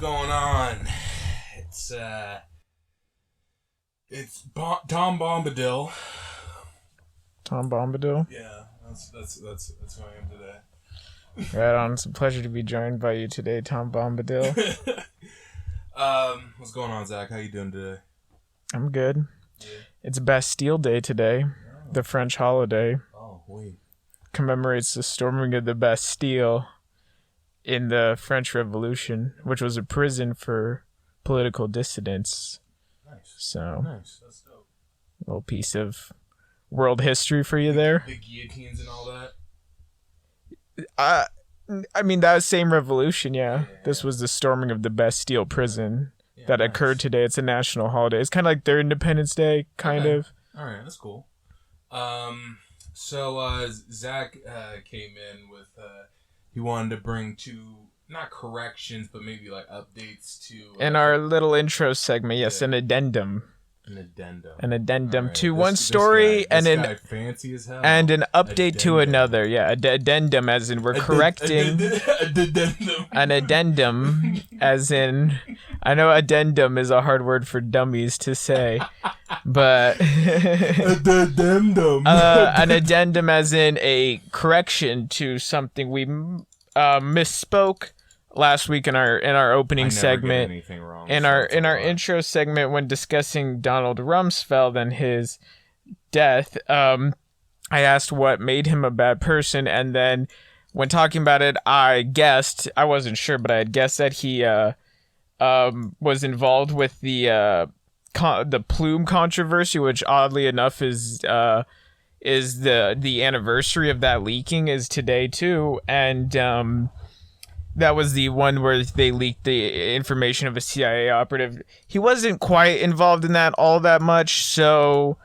Going on? Tom Bombadil. Tom Bombadil? Yeah, that's who I am today. Right on. It's a pleasure to be joined by you today, Tom Bombadil. What's going on, Zach? How you doing today? I'm good. Yeah. It's Bastille Day today, the French holiday. Oh, wait. Commemorates the storming of the Bastille in the French Revolution, which was a prison for political dissidents. Nice. So, nice. That's dope. A little piece of world history for you there. Big guillotines and all that. I mean, that same revolution, yeah. Yeah. This was the storming of the Bastille prison that nice. occurred today. It's a national holiday. It's kind of like their Independence Day, kind of. All right, that's cool. So Zach came in with he wanted to bring two, not corrections, but maybe like updates to in our little intro segment, yes, an addendum. An addendum to one story and fancy as hell. And an update to another. Yeah, addendum as in we're correcting. An addendum as in, I know addendum is a hard word for dummies to say, but addendum. An addendum as in a correction to something we misspoke last week in our opening segment. In our intro segment when discussing Donald Rumsfeld and his death, I asked what made him a bad person, and then when talking about it, I wasn't sure, but I had guessed that he was involved with the plume controversy, which oddly enough is the anniversary of that leaking is today too, and that was the one where they leaked the information of a CIA operative. He wasn't quite involved in that all that much, so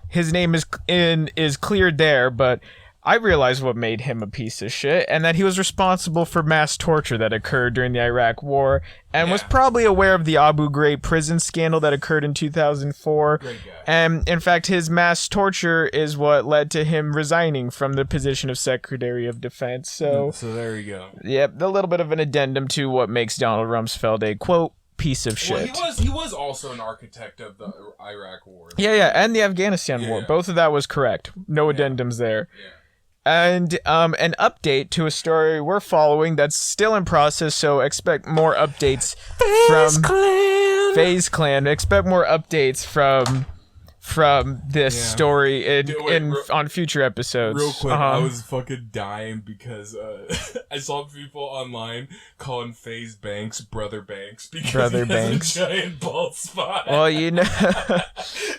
his name is cleared there, but I realized what made him a piece of shit, and that he was responsible for mass torture that occurred during the Iraq War, and was probably aware of the Abu Ghraib prison scandal that occurred in 2004. Great guy. And in fact, his mass torture is what led to him resigning from the position of Secretary of Defense. So there you go. Yep, a little bit of an addendum to what makes Donald Rumsfeld a, quote, piece of shit. Well, he was also an architect of the Iraq War. Yeah, and the Afghanistan War. Both of that was correct. No addendums there. Yeah. And an update to a story we're following that's still in process, so expect more updates from FaZe Clan. Expect more updates from this story on future episodes. Real quick, I was fucking dying because I saw people online calling FaZe Banks Brother Banks because he has a giant bald spot. Well, you know,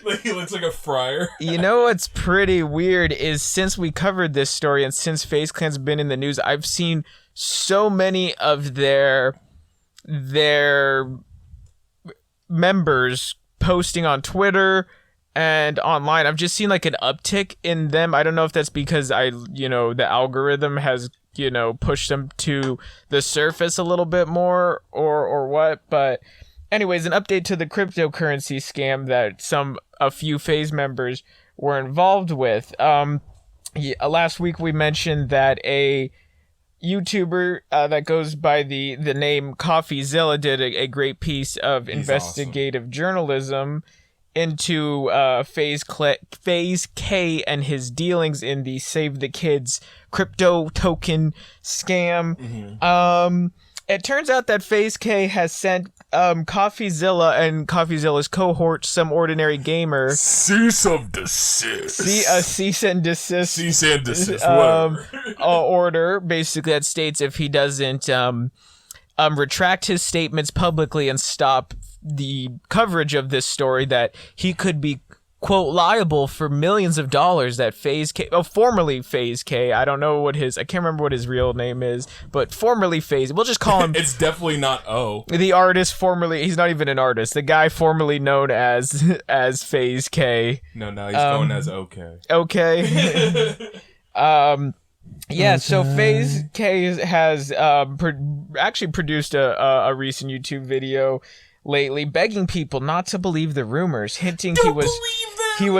like he looks like a friar. You know what's pretty weird is since we covered this story and since FaZe Clan's been in the news, I've seen so many of their members posting on Twitter and online. I've just seen like an uptick in them. I don't know if that's because the algorithm has, pushed them to the surface a little bit more or what. But anyways, an update to the cryptocurrency scam that a few FaZe members were involved with. Last week we mentioned that a YouTuber that goes by the name CoffeeZilla did a great piece of investigative journalism into FaZe K and his dealings in the Save the Kids crypto token scam. Mm-hmm. It turns out that FaZe K has sent CoffeeZilla and CoffeeZilla's cohort, Some Ordinary Gamer, cease and desist. Cease and desist. Cease and desist. Whatever. Order basically that states if he doesn't retract his statements publicly and stop the coverage of this story, that he could be, quote, liable for millions of dollars that formerly FaZe K, I can't remember what his real name is, but formerly FaZe, we'll just call him. It's definitely not O. The artist formerly, he's not even an artist, the guy formerly known as FaZe K. No, he's going as OK. Okay. So FaZe K has actually produced a recent YouTube video lately begging people not to believe the rumors, hinting he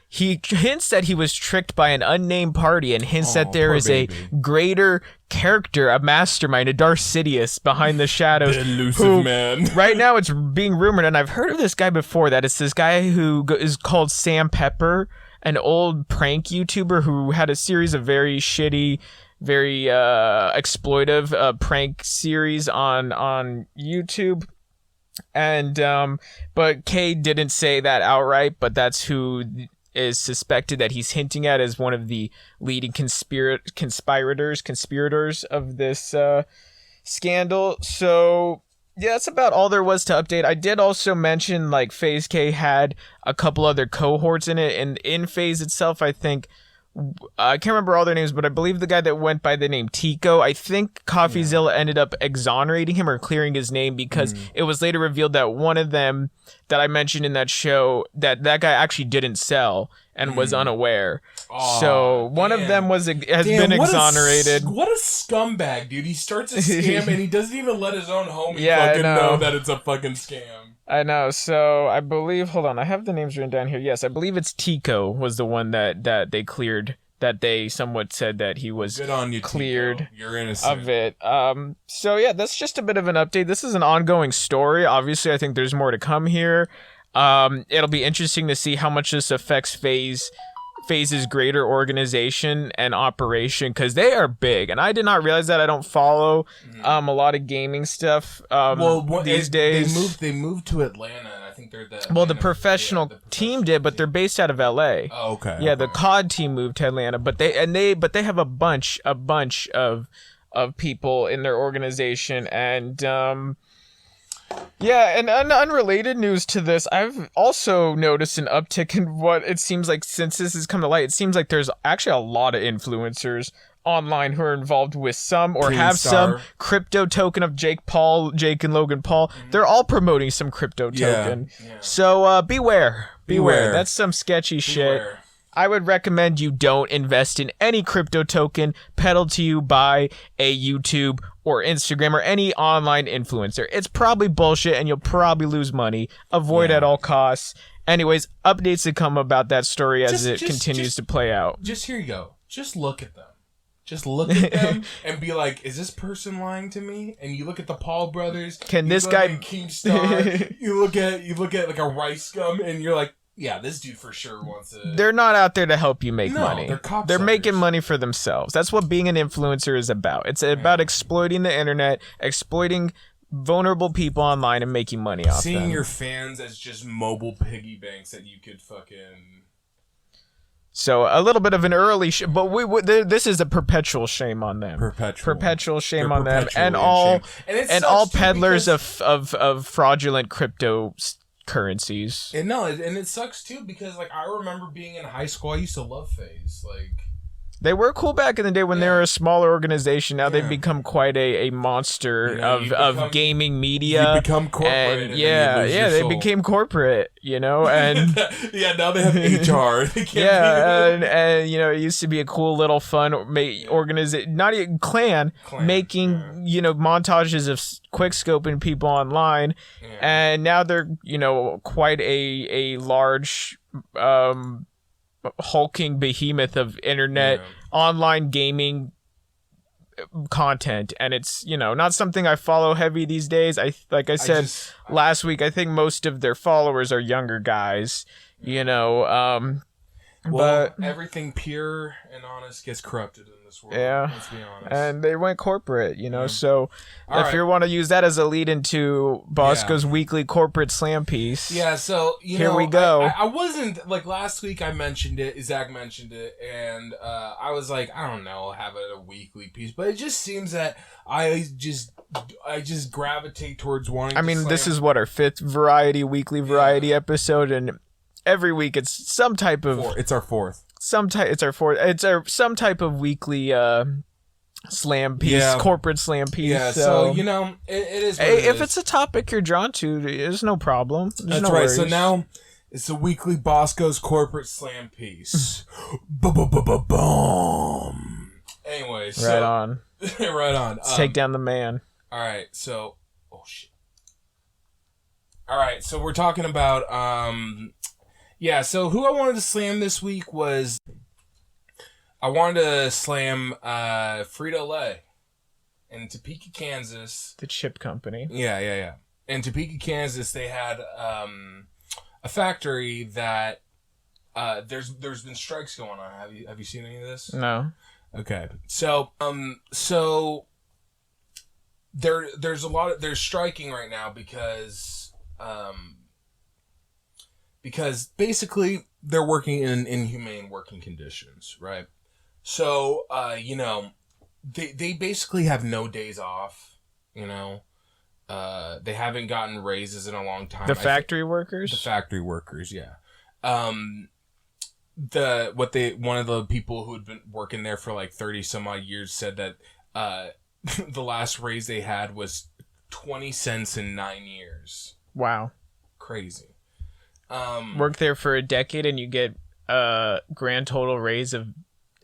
he hints that he was tricked by an unnamed party and hints that there is a greater character, a mastermind, a Darth Sidious behind the shadows. The elusive man. Right now it's being rumored, and I've heard of this guy before, that it's this guy who is called Sam Pepper, an old prank YouTuber who had a series of very shitty, very exploitive prank series on YouTube. And but Kay didn't say that outright, but that's who is suspected that he's hinting at as one of the leading conspirators of this scandal. So yeah, that's about all there was to update. I did also mention like FaZe K had a couple other cohorts in it, and in FaZe itself, I think I can't remember all their names, but I believe the guy that went by the name Tico, I think CoffeeZilla ended up exonerating him or clearing his name, because it was later revealed that one of them that I mentioned in that show, that guy actually didn't sell and was unaware. So one of them has been exonerated. What a scumbag, dude. He starts a scam and he doesn't even let his own homie fucking know that it's a fucking scam. I know. So I believe, hold on, I have the names written down here. Yes, I believe it's Tico was the one that they cleared, that they somewhat said that he was good on you, cleared Tico. You're innocent of it. So yeah, that's just a bit of an update. This is an ongoing story. Obviously, I think there's more to come here. It'll be interesting to see how much this affects FaZe's greater organization and operation, because they are big, and I did not realize that. I don't follow a lot of gaming stuff these days. They moved to Atlanta, and I think they're the the professional team did, but they're based out of LA. Oh, okay. Yeah, the COD team moved to Atlanta, but they have a bunch of people in their organization, and yeah, and unrelated news to this, I've also noticed an uptick in what it seems like since this has come to light. It seems like there's actually a lot of influencers online who are involved with some or have some crypto token of Jake and Logan Paul. They're all promoting some crypto token. Yeah. So beware. That's some sketchy shit. I would recommend you don't invest in any crypto token peddled to you by a YouTube or Instagram or any online influencer. It's probably bullshit and you'll probably lose money. Avoid at all costs. Anyways, updates to come about that story as it continues to play out. Just here you go. Just look at them. Just look at them and be like, is this person lying to me? And you look at the Paul brothers. Can this guy Keemstar? you look at like a Rice Gum and you're like, yeah, this dude for sure wants to... They're not out there to help you make money. They're making money for themselves. That's what being an influencer is about. It's about exploiting the internet, exploiting vulnerable people online and making money off them. Seeing your fans as just mobile piggy banks that you could fucking... So a little bit of an early... but this is a perpetual shame on them. Perpetual shame on them. And all peddlers of fraudulent crypto currencies. And it sucks too, because like I remember being in high school, I used to love FaZe. Like they were cool back in the day when they were a smaller organization. Now they've become quite a monster of gaming media. You become corporate. And they became corporate, and now they have HR. They can't and it used to be a cool little fun organization, not even clan making montages of quick scoping people online, and now they're quite a large hulking behemoth of internet online gaming content, and it's not something I follow heavy these days. Like I said last week, I think most of their followers are younger guys, but everything pure and honest gets corrupted in this world. Yeah, let's be honest. And they went corporate, so if you want to use that as a lead into Bosco's weekly corporate slam piece. Yeah, so here we go. I wasn't like last week. I mentioned it. Zach mentioned it, and I was like, I don't know, have it a weekly piece, but it just seems that I just gravitate towards wanting. I mean, this is what our fifth weekly variety episode, and every week it's some type of... It's our fourth. It's our fourth. It's some type of weekly slam piece, corporate slam piece. Yeah, so it is what if it's a topic you're drawn to, there's no problem. That's no worries. So now it's a weekly Bosco's corporate slam piece. Boom. Anyway, so... Right on. Right on. Let's take down the man. All right, so... Oh, shit. All right, so we're talking about... Yeah, so who I wanted to slam this week was I wanted to slam Frito Lay in Topeka, Kansas. The chip company. Yeah. In Topeka, Kansas, they had a factory that there's been strikes going on. Have you seen any of this? No. Okay. So there's striking right now because basically they're working in inhumane working conditions, right? So, they basically have no days off, they haven't gotten raises in a long time. The factory workers? The factory workers, yeah. One of the people who had been working there for like 30 some odd years said that, the last raise they had was 20 cents in 9 years. Wow. Crazy. Work there for a decade and you get a grand total raise of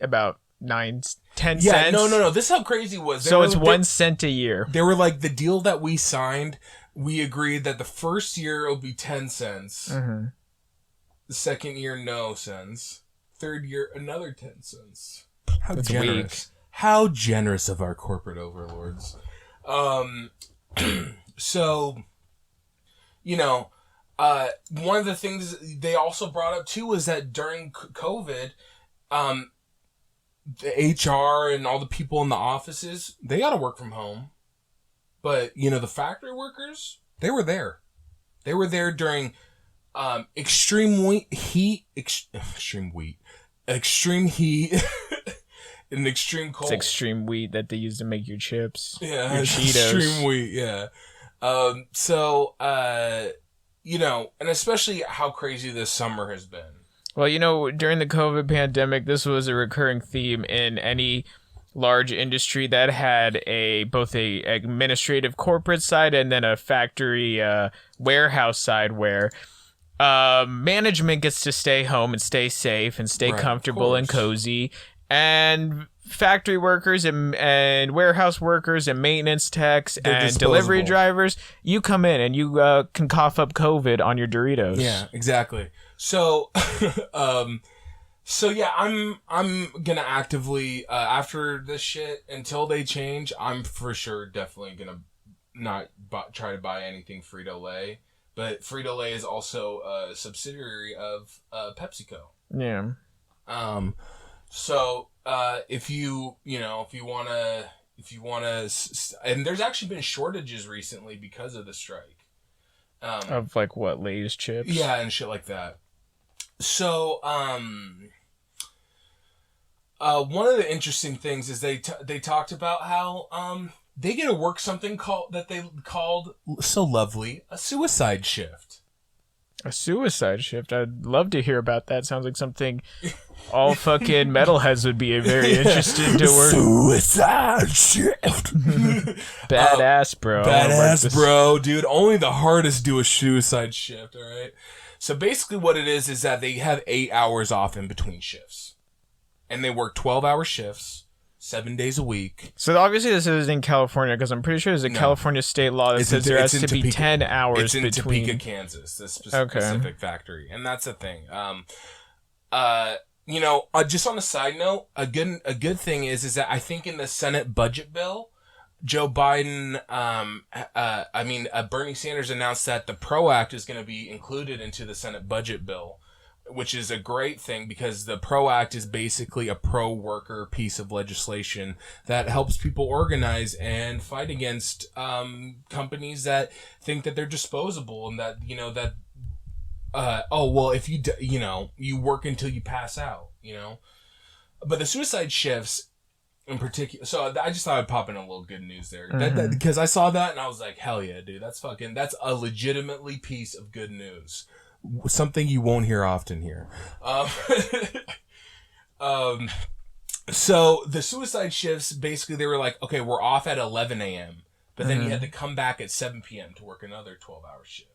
about 10 cents. Yeah, no. This is how crazy it was. It's 1 cent a year. They were like, the deal that we signed, we agreed that the first year it would be 10 cents. Mm-hmm. The second year, no cents. Third year, another 10 cents. That's generous. weak. How generous of our corporate overlords. So, one of the things they also brought up too was that during COVID, the HR and all the people in the offices, they got to work from home. But, the factory workers, they were there. They were there during extreme heat and extreme cold. It's extreme wheat that they use to make your chips. Yeah, your Cheetos. Extreme wheat, yeah. And especially how crazy this summer has been. Well, during the COVID pandemic, this was a recurring theme in any large industry that had both a administrative corporate side and then a factory warehouse side where management gets to stay home and stay safe and stay comfortable and cozy, and factory workers and warehouse workers and maintenance techs and delivery drivers, you come in and you can cough up COVID on your Doritos. Yeah, exactly. So, I'm gonna actively after this shit until they change. I'm for sure definitely gonna not try to buy anything Frito Lay, but Frito Lay is also a subsidiary of PepsiCo. Yeah. So if you wanna, and there's actually been shortages recently because of the strike. Of like what, Lay's chips? Yeah, and shit like that. So, one of the interesting things is they talked about how they get to work something they called so lovely a suicide shift. A suicide shift? I'd love to hear about that. Sounds like something all fucking metalheads would be very interested to work. Suicide shift. Badass, bro. Badass, bro. Dude, only the hardest do a suicide shift, all right? So basically what it is that they have 8 hours off in between shifts. And they work 12-hour shifts, 7 days a week. So obviously this is in California, because I'm pretty sure there's a California state law that says there has to be 10 hours between. It's in Topeka, Kansas, this specific factory. And that's the thing. Just on a side note, a good thing is that I think in the Senate budget bill, Joe Biden, Bernie Sanders announced that the PRO Act is going to be included into the Senate budget bill, which is a great thing because the PRO Act is basically a pro-worker piece of legislation that helps people organize and fight against companies that think that they're disposable and that, if you work until you pass out, But the suicide shifts in particular, so I just thought I'd pop in a little good news there. Mm-hmm. Because I saw that and I was like, hell yeah, dude, that's a legitimately piece of good news. Something you won't hear often here. So the suicide shifts, basically they were like, okay, we're off at 11 a.m., but then you had to come back at 7 p.m. to work another 12-hour shift.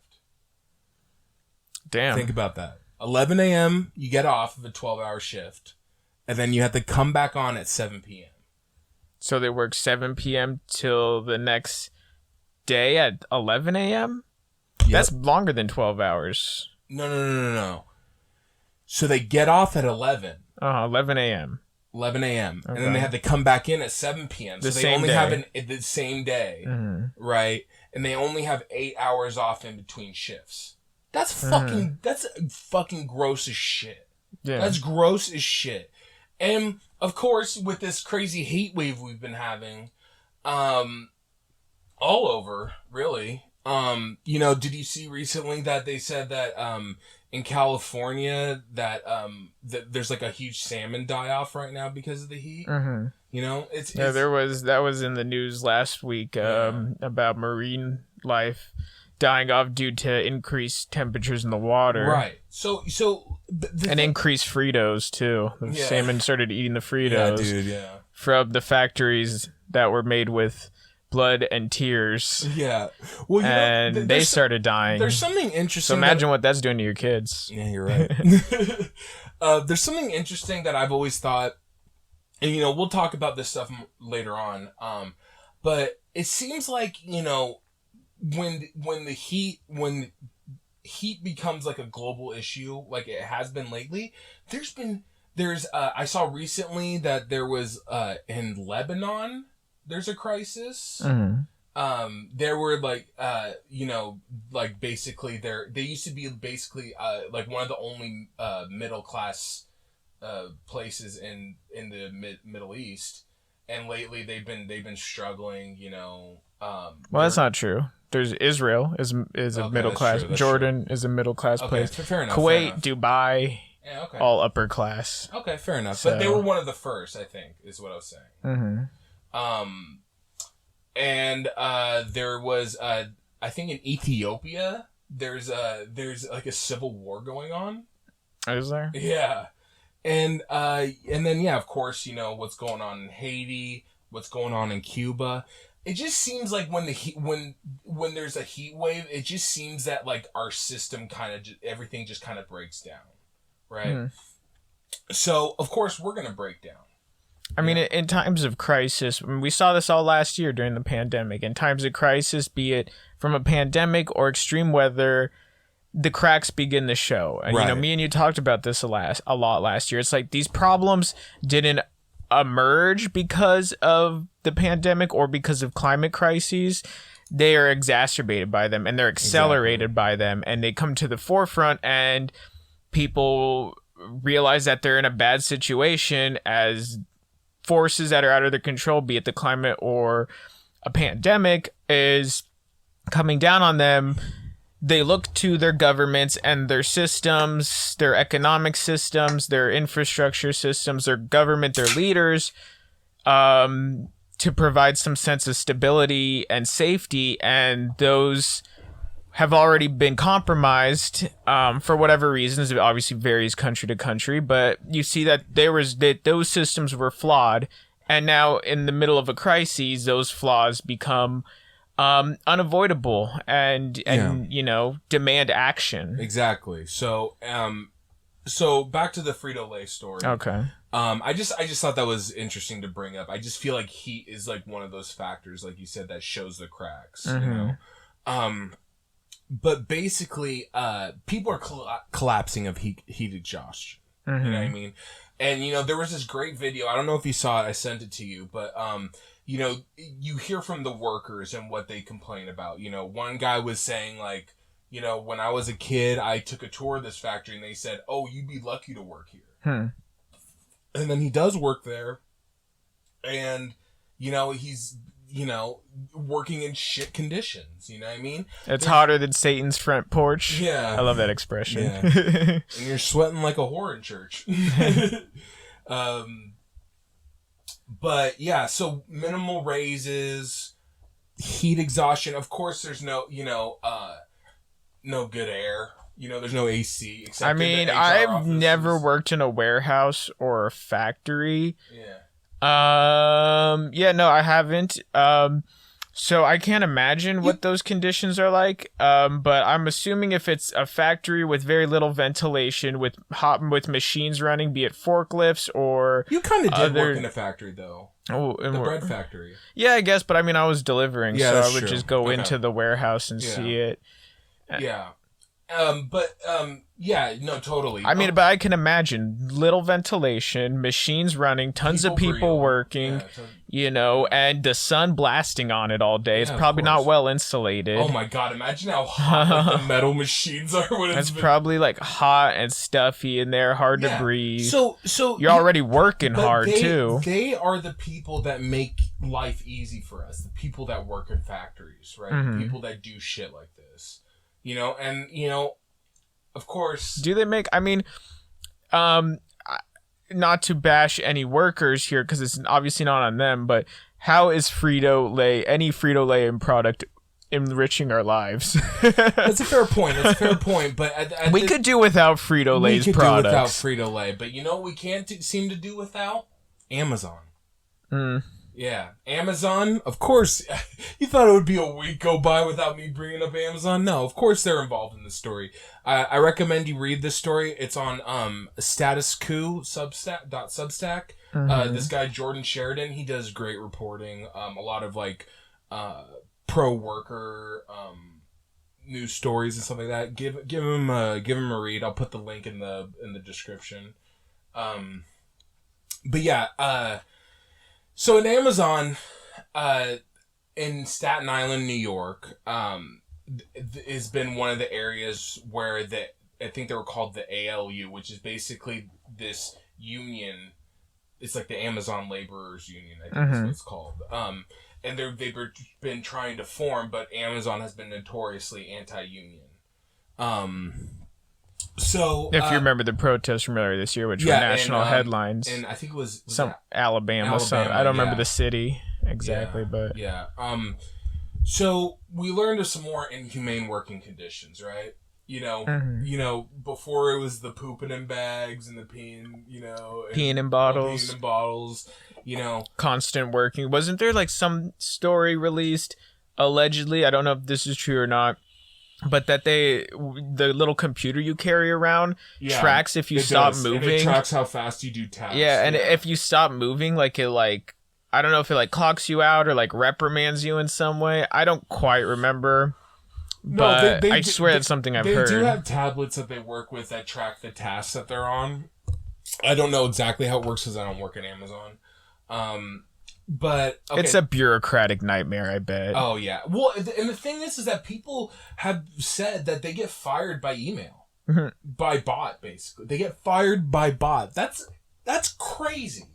Damn. Think about that. 11 a.m., you get off of a 12-hour shift, and then you have to come back on at 7 p.m. So they work 7 p.m. till the next day at 11 a.m.? Yep. That's longer than 12 hours. No. So they get off at 11. 11 a.m. 11 a.m. Okay. And then they have to come back in at 7 p.m. So they only have the same day, right? And they only have 8 hours off in between shifts. That's fucking gross as shit. Yeah. That's gross as shit. And of course, with this crazy heat wave we've been having, all over, really. Did you see recently that they said that in California that there's like a huge salmon die-off right now because of the heat? Mm-hmm. That was in the news last week about marine life dying off due to increased temperatures in the water. Right. So and increased Fritos too. The salmon started eating the Fritos from the factories that were made with blood and tears. Yeah. Well, they started dying. There's something interesting. So imagine what that's doing to your kids. Yeah, you're right. There's something interesting that I've always thought, and we'll talk about this stuff later on. But it seems like, when heat becomes like a global issue, like it has been lately, I saw recently that there was in Lebanon there's a crisis. Mm-hmm. There were basically they used to be basically like one of the only middle class places in the Middle East, and lately they've been struggling. Well, that's not true. There's Israel is a middle class. Jordan is a middle class place. Fair enough. Kuwait, Dubai, all upper class. Okay, fair enough. So, but they were one of the first, I think, is what I was saying. Mm-hmm. There was I think in Ethiopia there's like a civil war going on. Is there? Yeah. And then of course, what's going on in Haiti, what's going on in Cuba. It just seems like when there's a heat wave, it just seems that like our system everything just kind of breaks down, right? Mm. So of course we're gonna break down. I mean, in times of crisis, we saw this all last year during the pandemic. In times of crisis, be it from a pandemic or extreme weather, the cracks begin to show. And me and you talked about this a lot last year. It's like these problems didn't emerge because of the pandemic or because of climate crises. They are exacerbated by them, and they're accelerated by them, and they come to the forefront, and people realize that they're in a bad situation as forces that are out of their control, be it the climate or a pandemic, is coming down on them. They look to their governments and their systems, their economic systems, their infrastructure systems, their government, their leaders, to provide some sense of stability and safety. And those have already been compromised for whatever reasons. It obviously varies country to country, but you see that those systems were flawed. And now in the middle of a crisis, those flaws become unavoidable and demand action. Exactly. So back to the Frito Lay story. Okay. I just thought that was interesting to bring up. I just feel like heat is like one of those factors, like you said, that shows the cracks. Mm-hmm. But basically, people are collapsing of heat exhaustion. Mm-hmm. You know what I mean? And there was this great video. I don't know if you saw it. I sent it to you, but you hear from the workers and what they complain about. One guy was saying like, when I was a kid, I took a tour of this factory and they said, "Oh, you'd be lucky to work here." And then he does work there, and he's working in shit conditions. You know what I mean? It's hotter than Satan's front porch. Yeah, I love that expression. Yeah. And you're sweating like a whore in church. But yeah, so minimal raises, heat exhaustion. Of course, there's no good air. There's no AC. Except I've never worked in a warehouse or a factory. Yeah. No, I haven't. So I can't imagine what those conditions are like. But I'm assuming if it's a factory with very little ventilation, with machines running, be it forklifts or you kind of did work in a factory though. Oh, the bread factory. Yeah, I guess, but I was delivering, so I would just go into the warehouse and see it. Yeah. Yeah, no, totally. I mean, but I can imagine little ventilation, machines running, tons of people working, and the sun blasting on it all day. It's probably not well insulated. Oh my god, imagine how hot the metal machines are when it's probably like hot and stuffy in there, hard to breathe. So you're already working hard too. They are the people that make life easy for us. The people that work in factories, right? Mm-hmm. The people that do shit like this. Of course. Do they make? I mean, not to bash any workers here because it's obviously not on them. But how is any Frito Lay product enriching our lives? That's a fair point. But we could do without Frito Lay's products. We could do without Frito Lay, but we can't seem to do without Amazon. Yeah, Amazon, of course. You thought it would be a week go by without me bringing up Amazon? No, of course they're involved in the story. I recommend you read this story. It's on Status Quo Substack. Mm-hmm. This guy Jordan Sheridan, he does great reporting. A lot of pro worker news stories and stuff like that. Give him a read. I'll put the link in the description. But yeah. So in Amazon, in Staten Island, New York, has been one of the areas where I think they were called the ALU, which is basically this union. It's like the Amazon Laborers Union, I think is what it's called. And they've been trying to form, but Amazon has been notoriously anti-union. So, if you remember the protests from earlier this year, which were national headlines, and I think it was some Alabama. I don't remember the city exactly, but yeah. So we learned of some more inhumane working conditions, right? Before it was the pooping in bags and the peeing, peeing in bottles. Peeing in bottles, constant working. Wasn't there some story released allegedly? I don't know if this is true or not. But that the little computer you carry around tracks if you stop moving. And it tracks how fast you do tasks. Yeah, and if you stop moving, I don't know if it clocks you out or reprimands you in some way. I don't quite remember. But I swear that's something I've heard. They do have tablets that they work with that track the tasks that they're on. I don't know exactly how it works because I don't work at Amazon. But okay. It's a bureaucratic nightmare, I bet. Oh yeah. Well, and the thing is that people have said that they get fired by email, by bot. Basically, they get fired by bot. That's crazy.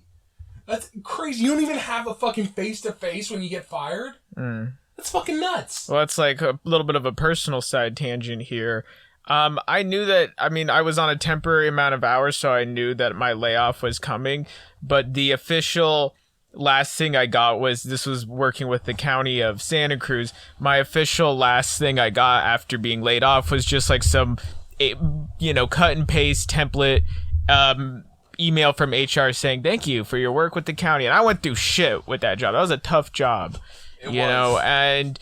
That's crazy. You don't even have a fucking face-to-face when you get fired. That's fucking nuts. Well, it's a little bit of a personal side tangent here. I knew that. I mean, I was on a temporary amount of hours, so I knew that my layoff was coming. But the official last thing I got this was working with the county of Santa Cruz. My official last thing I got after being laid off was just some, cut and paste template email from HR saying, thank you for your work with the county. And I went through shit with that job. That was a tough job, and,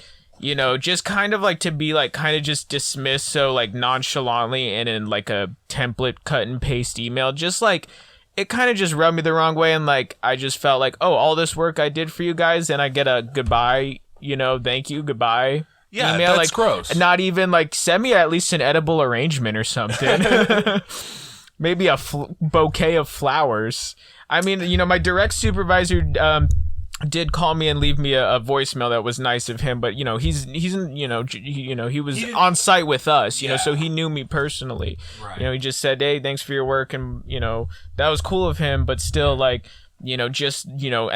just kind of to be kind of just dismissed so nonchalantly and in a template cut and paste email, just it kind of just rubbed me the wrong way, and I just felt all this work I did for you guys, and I get a goodbye, thank you, goodbye email. That's gross. Not even send me at least an edible arrangement or something. Maybe a bouquet of flowers. I mean, my direct supervisor did call me and leave me a voicemail that was nice of him, but he was on site with us, so he knew me personally. Right. He just said, hey, thanks for your work, and that was cool of him, but still and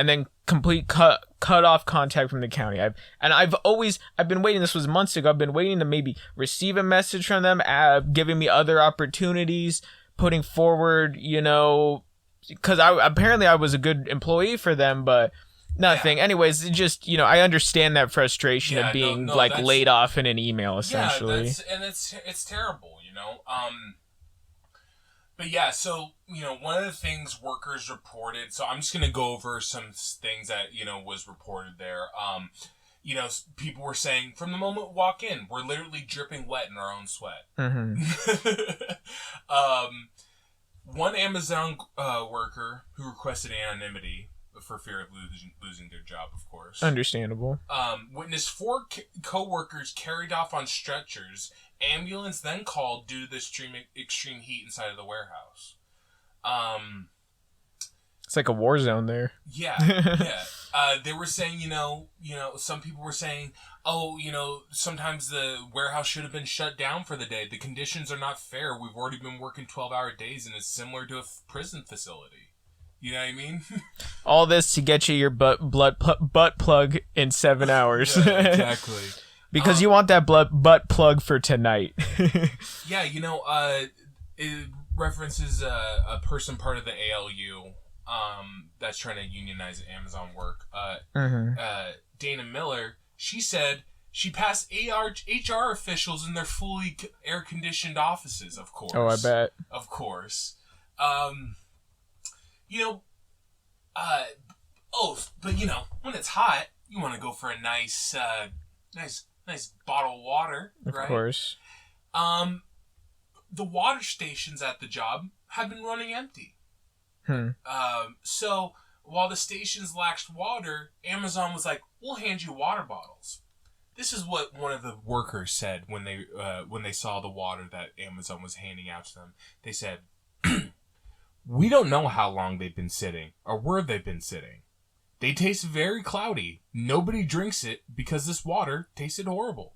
then complete cut off contact from the county. I've been waiting. This was months ago. I've been waiting to maybe receive a message from them, giving me other opportunities, putting forward, because I was a good employee for them, but nothing. Yeah. Anyways, just I understand that frustration of being laid off in an email, essentially. Yeah, it's terrible, But yeah, so one of the things workers reported. So I'm just gonna go over some things that was reported there. People were saying from the moment we walk in, we're literally dripping wet in our own sweat. Mm-hmm. One Amazon worker who requested anonymity for fear of losing their job, of course. Understandable. Witnessed 4 co-workers carried off on stretchers. Ambulance then called due to the extreme heat inside of the warehouse. It's like a war zone there. Yeah. They were saying, some people were saying, sometimes the warehouse should have been shut down for the day. The conditions are not fair. We've already been working 12-hour days, and it's similar to a prison facility. You know what I mean? All this to get you your butt plug in 7 hours. Yeah, exactly. Because you want that butt plug for tonight. Yeah, it references a person part of the ALU that's trying to unionize Amazon work. Dana Miller, she said she passed HR officials in their fully air-conditioned offices, of course. Oh, I bet. Of course. But when it's hot, you want to go for a nice bottle of water, right? Of course. The water stations at the job have been running empty. So while the stations lacked water, Amazon was like, "We'll hand you water bottles." This is what one of the workers said when they saw the water that Amazon was handing out to them. They said, "We don't know how long they've been sitting or where they've been sitting. They taste very cloudy. Nobody drinks it because this water tasted horrible."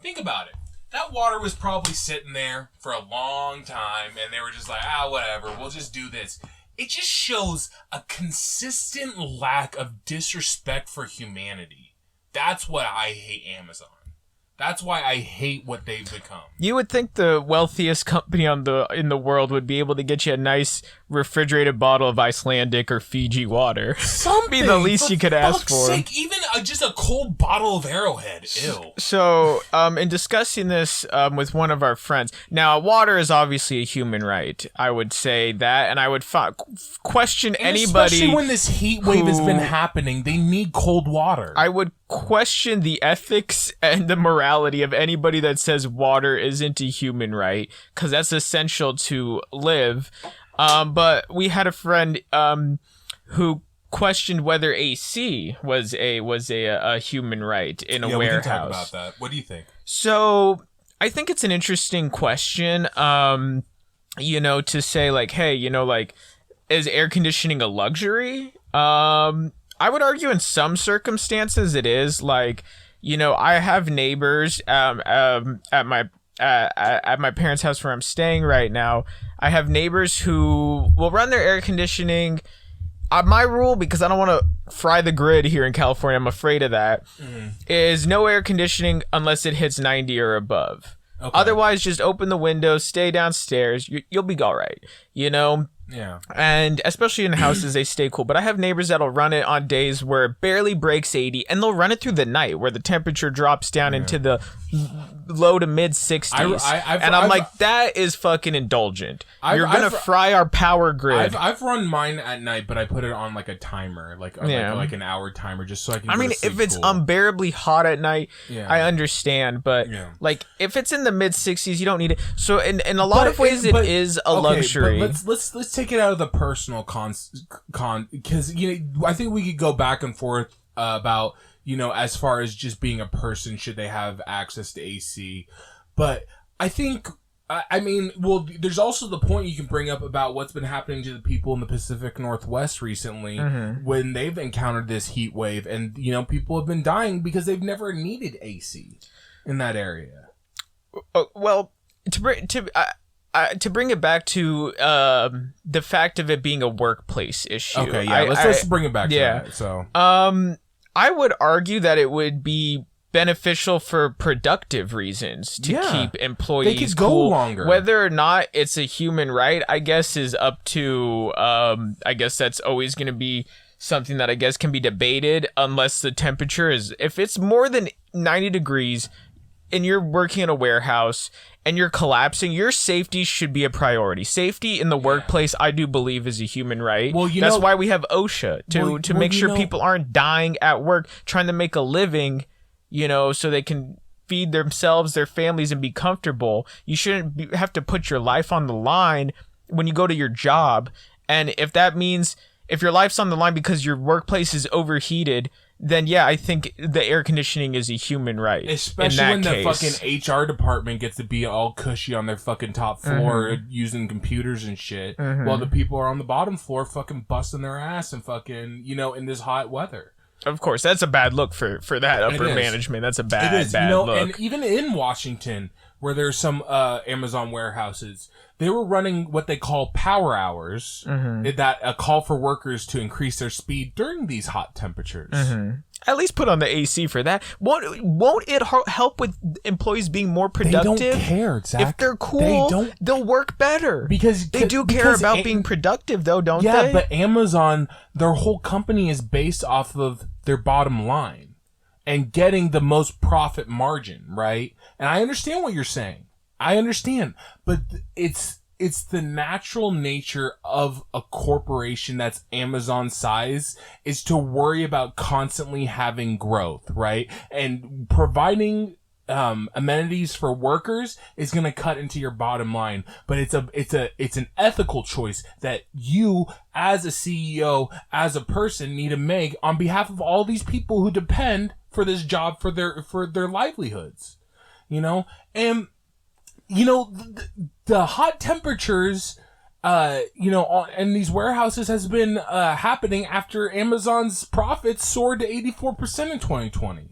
Think about it. That water was probably sitting there for a long time, and they were just like, whatever, we'll just do this. It just shows a consistent lack of disrespect for humanity. That's what I hate Amazon. That's why I hate what they've become. You would think the wealthiest company in the world would be able to get you a nice refrigerated bottle of Icelandic or Fiji water. Something. Be the least you could ask for. Sake, even just a cold bottle of Arrowhead. Ew. So, in discussing this with one of our friends, now water is obviously a human right. I would say that, and I would question anybody. Especially when this heat wave has been happening, they need cold water. I would question the ethics and the morality of anybody that says water isn't a human right, because that's essential to live. But we had a friend who questioned whether AC was a human right in a warehouse. We can talk about that. What do you think? So I think it's an interesting question. To say like, hey, is air conditioning a luxury? I would argue in some circumstances it is. Like, I have neighbors at my parents' house where I'm staying right now. I have neighbors who will run their air conditioning. My rule, because I don't want to fry the grid here in California, I'm afraid of that, is no air conditioning unless it hits 90 or above. Okay. Otherwise, just open the window, stay downstairs. You'll be all right. Yeah. And especially in houses, they stay cool. But I have neighbors that'll run it on days where it barely breaks 80, and they'll run it through the night where the temperature drops down into the low to mid 60s. I'm like, that is fucking indulgent. You're going to fry our power grid. I've run mine at night, but I put it on like a timer, like an hour timer, just so I can. I mean, if it's unbearably hot at night, I understand. But like, if it's in the mid 60s, you don't need it. So in a lot of ways, it is a luxury. But let's take it out of the personal because I think we could go back and forth about as far as just being a person, should they have access to AC? But I think there's also the point you can bring up about what's been happening to the people in the Pacific Northwest recently when they've encountered this heat wave, and people have been dying because they've never needed AC in that area. Well, to bring it back to the fact of it being a workplace issue. Okay, yeah, let's bring it back to that. So, I would argue that it would be beneficial for productive reasons to keep employees they could go longer. Whether or not it's a human right, I guess, is up to, I guess that's always going to be something that I guess can be debated, unless the temperature is, if it's more than 90 degrees and you're working in a warehouse and you're collapsing, your safety should be a priority. Safety in the workplace, I do believe, is a human right. Well, that's why we have OSHA, to make sure people aren't dying at work trying to make a living, so they can feed themselves, their families, and be comfortable. You shouldn't have to put your life on the line when you go to your job. And if that means if your life's on the line because your workplace is overheated, then yeah, I think the air conditioning is a human right. Especially when the fucking HR department gets to be all cushy on their fucking top floor using computers and shit, while the people are on the bottom floor fucking busting their ass and fucking, in this hot weather. Of course, that's a bad look for that upper management. That's a bad look. And even in Washington, where there's some Amazon warehouses, they were running what they call power hours, that a call for workers to increase their speed during these hot temperatures. At least put on the AC for that. Won't it help with employees being more productive? They don't care, Zach. If they're cool, they'll work better. Because they do care about being productive, though, don't they? Yeah, but Amazon, their whole company is based off of their bottom line and getting the most profit margin, right? And I understand what you're saying. I understand, but it's the natural nature of a corporation that's Amazon size is to worry about constantly having growth, right? And providing amenities for workers is going to cut into your bottom line, but it's an ethical choice that you as a CEO, as a person, need to make on behalf of all these people who depend for this job for their livelihoods, and the hot temperatures, in these warehouses has been happening after Amazon's profits soared to 84% in 2020.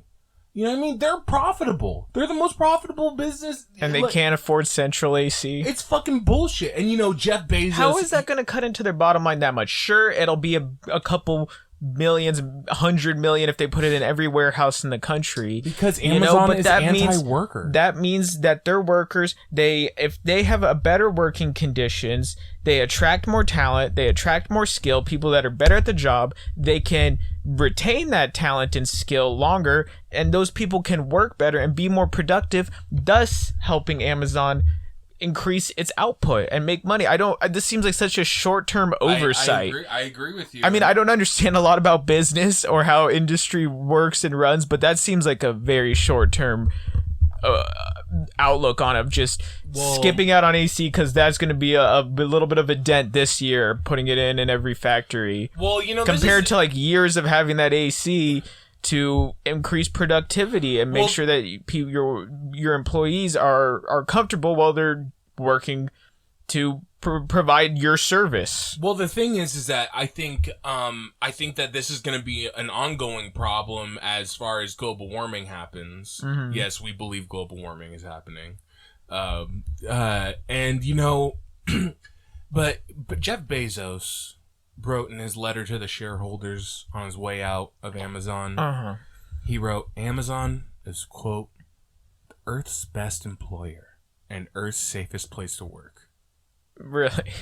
You know what I mean? They're profitable. They're the most profitable business. And they can't afford central AC. It's fucking bullshit. And Jeff Bezos... How is that going to cut into their bottom line that much? Sure, it'll be a couple millions, 100 million if they put it in every warehouse in the country. Because Amazon is anti-worker. That means that their workers, if they have a better working conditions, they attract more talent, they attract more skill, people that are better at the job, they can retain that talent and skill longer, and those people can work better and be more productive, thus helping Amazon increase its output and make money. This seems like such a short-term oversight. I agree with you. I mean, I don't understand a lot about business or how industry works and runs, but that seems like a very short-term outlook on it, just skipping out on AC because that's going to be a little bit of a dent this year, putting it in every factory. Well, compared to like years of having that AC to increase productivity and make sure that your employees are comfortable while they're working to provide your service. Well, the thing is that I think that this is going to be an ongoing problem as far as global warming happens. Yes, we believe global warming is happening, but Jeff Bezos wrote in his letter to the shareholders on his way out of Amazon, he wrote, Amazon is, quote, Earth's best employer and Earth's safest place to work. Really?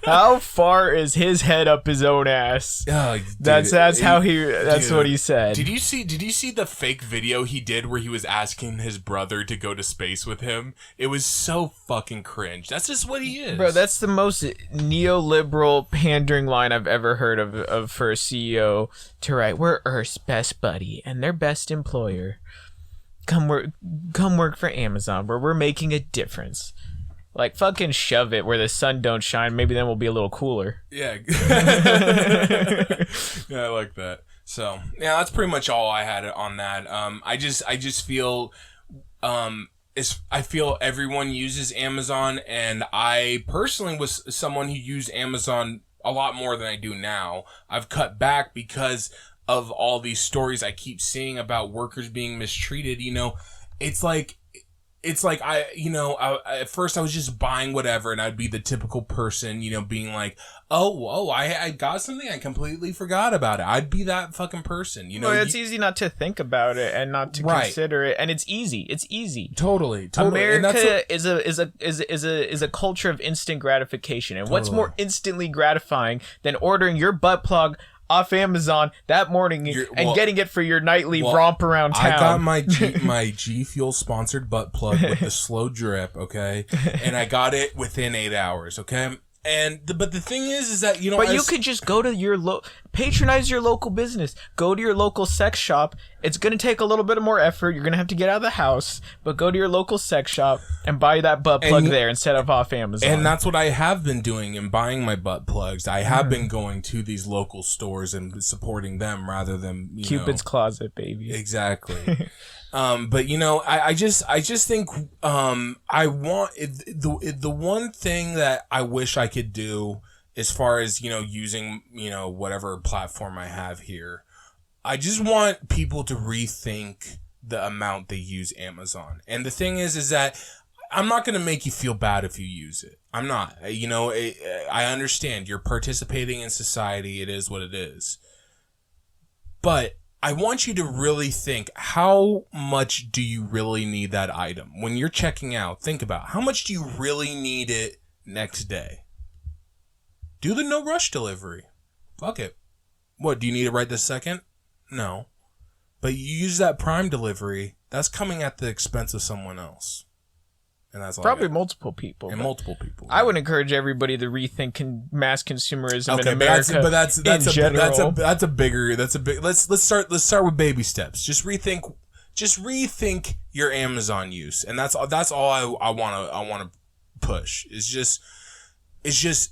How far is his head up his own ass? Oh, dude, that's what he said. Did you see the fake video he did where he was asking his brother to go to space with him? It was so fucking cringe. That's just what he is. Bro, that's the most neoliberal pandering line I've ever heard of for a CEO to write. We're Earth's best buddy and their best employer. Come work for Amazon where we're making a difference. Like, fucking shove it where the sun don't shine. Maybe then we'll be a little cooler. Yeah. Yeah, I like that. So, yeah, that's pretty much all I had on that. I just feel, I feel everyone uses Amazon, and I personally was someone who used Amazon a lot more than I do now. I've cut back because of all these stories I keep seeing about workers being mistreated. It's like I at first I was just buying whatever, and I'd be the typical person, being like, I got something, I completely forgot about it. I'd be that fucking person, Well, it's easy not to think about it and not to consider it, and it's easy. It's easy. Totally. America is a culture of instant gratification, and what's more instantly gratifying than ordering your butt plug off Amazon that morning and getting it for your nightly romp around town? I got my G Fuel sponsored butt plug with the slow drip, okay, and I got it within 8 hours, okay. But the thing is that But you could just go to your patronize your local business. Go to your local sex shop. It's going to take a little bit more effort. You're going to have to get out of the house, but go to your local sex shop and buy that butt plug there instead of off Amazon. And that's what I have been doing in buying my butt plugs. I have been going to these local stores and supporting them rather than Cupid's closet, baby. Exactly. But I just think I want the one thing that I wish I could do as far as using whatever platform I have here. I just want people to rethink the amount they use Amazon. And the thing is that I'm not going to make you feel bad if you use it. I'm not. I understand you're participating in society. It is what it is. But I want you to really think, how much do you really need that item? When you're checking out, think about how much do you really need it next day? Do the no rush delivery. Fuck it. What, do you need it right this second? No. But you use that Prime delivery, that's coming at the expense of someone else. And that's probably multiple people. And multiple people. I would encourage everybody to rethink mass consumerism in America. But that's a big. Let's start with baby steps. Just rethink your Amazon use, and that's all I want to push. It's just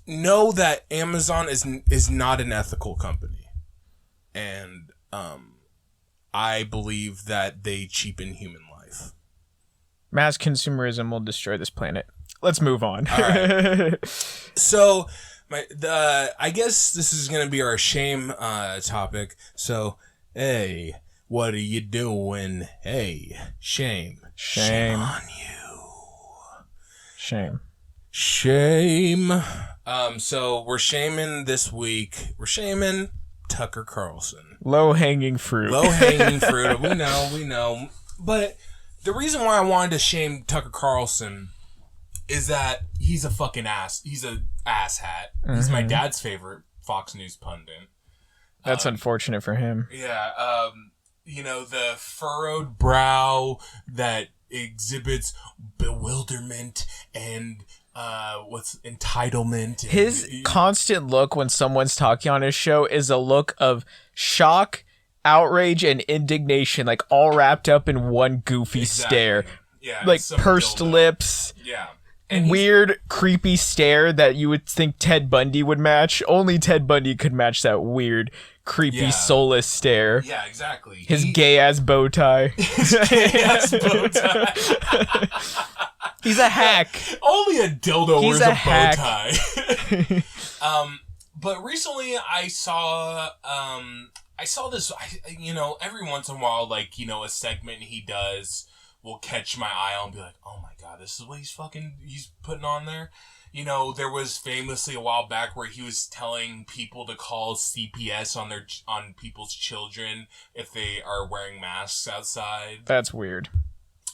know that Amazon is not an ethical company, and I believe that they cheapen human life. Mass consumerism will destroy this planet. Let's move on. All right. So, I guess this is going to be our shame topic. So, hey, what are you doing? Hey, shame. Shame on you. Shame. So we're shaming this week. We're shaming Tucker Carlson. Low-hanging fruit. We know. But the reason why I wanted to shame Tucker Carlson is that he's a fucking ass. He's a asshat. He's my dad's favorite Fox News pundit. That's unfortunate for him. Yeah. The furrowed brow that exhibits bewilderment and what's entitlement. His constant look when someone's talking on his show is a look of shock, outrage, and indignation, like all wrapped up in one goofy stare. Yeah, like pursed lips. Yeah. And weird, creepy stare that you would think Ted Bundy would match. Only Ted Bundy could match that weird, creepy, soulless stare. Yeah, exactly. His gay-ass bow tie. His gay-ass bow tie. He's a hack. Only a dildo wears a hack. bow tie. But recently I saw this, every once in a while, a segment he does will catch my eye and be like, oh my god, this is what he's putting on there. There was famously a while back where he was telling people to call CPS on people's children if they are wearing masks outside. That's weird.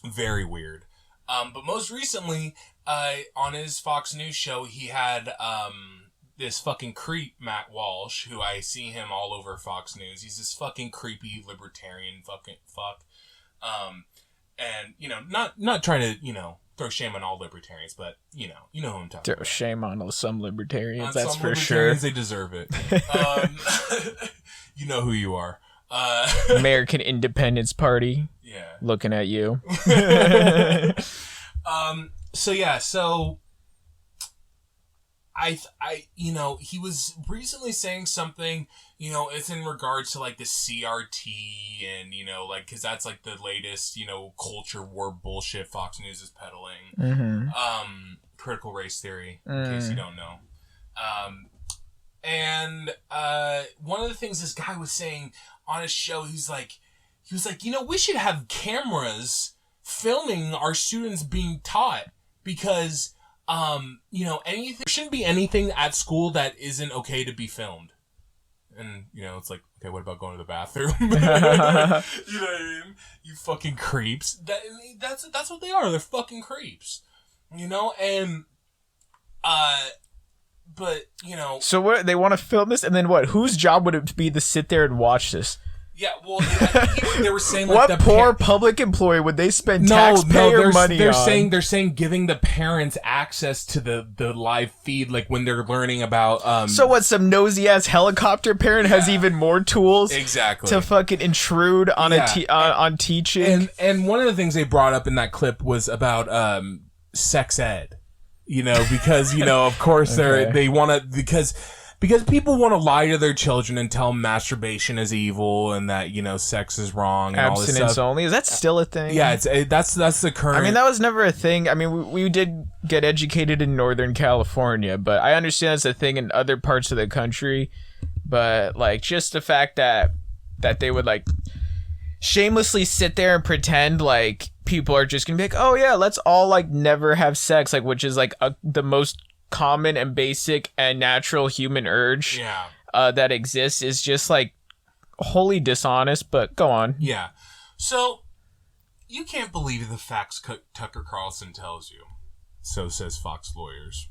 Very weird. But most recently, on his Fox News show, he had this fucking creep, Matt Walsh, who I see him all over Fox News. He's this fucking creepy libertarian fuck. And, not trying to, throw shame on all libertarians, but, you know who I'm talking about. Throw shame on some libertarians, that's some for libertarians, sure. They deserve it. You know who you are. American Independence Party. Yeah. Looking at you. So he was recently saying something, it's in regards to, the CRT and, because that's, the latest, culture war bullshit Fox News is peddling. Mm-hmm. Critical race theory, in case you don't know. And one of the things this guy was saying on his show, he was like, we should have cameras filming our students being taught because... there shouldn't be anything at school that isn't okay to be filmed. And, it's like, okay, what about going to the bathroom? You know what I mean? You fucking creeps. That's what they are. They're fucking creeps. And, but, So what, they want to film this, and then what? Whose job would it be to sit there and watch this? Yeah, well, they were saying like what poor public employee would they spend taxpayer money on? They're saying giving the parents access to the live feed, like when they're learning about. So what? Some nosy ass helicopter parent has even more tools, exactly, to fucking intrude on on teaching. And one of the things they brought up in that clip was about sex ed. Because of course they want to because people want to lie to their children and tell them masturbation is evil and that sex is wrong and all this abstinence stuff. only. Is that still a thing? Yeah, that's the current. I mean, that was never a thing. I mean, we did get educated in Northern California, but I understand it's a thing in other parts of the country. But like, just the fact that they would like shamelessly sit there and pretend like people are just gonna be like, oh yeah, let's all like never have sex, like, which is like the most common and basic and natural human urge that exists, is just like wholly dishonest. But go on. Yeah. So you can't believe the facts Tucker Carlson tells you. So says Fox lawyers.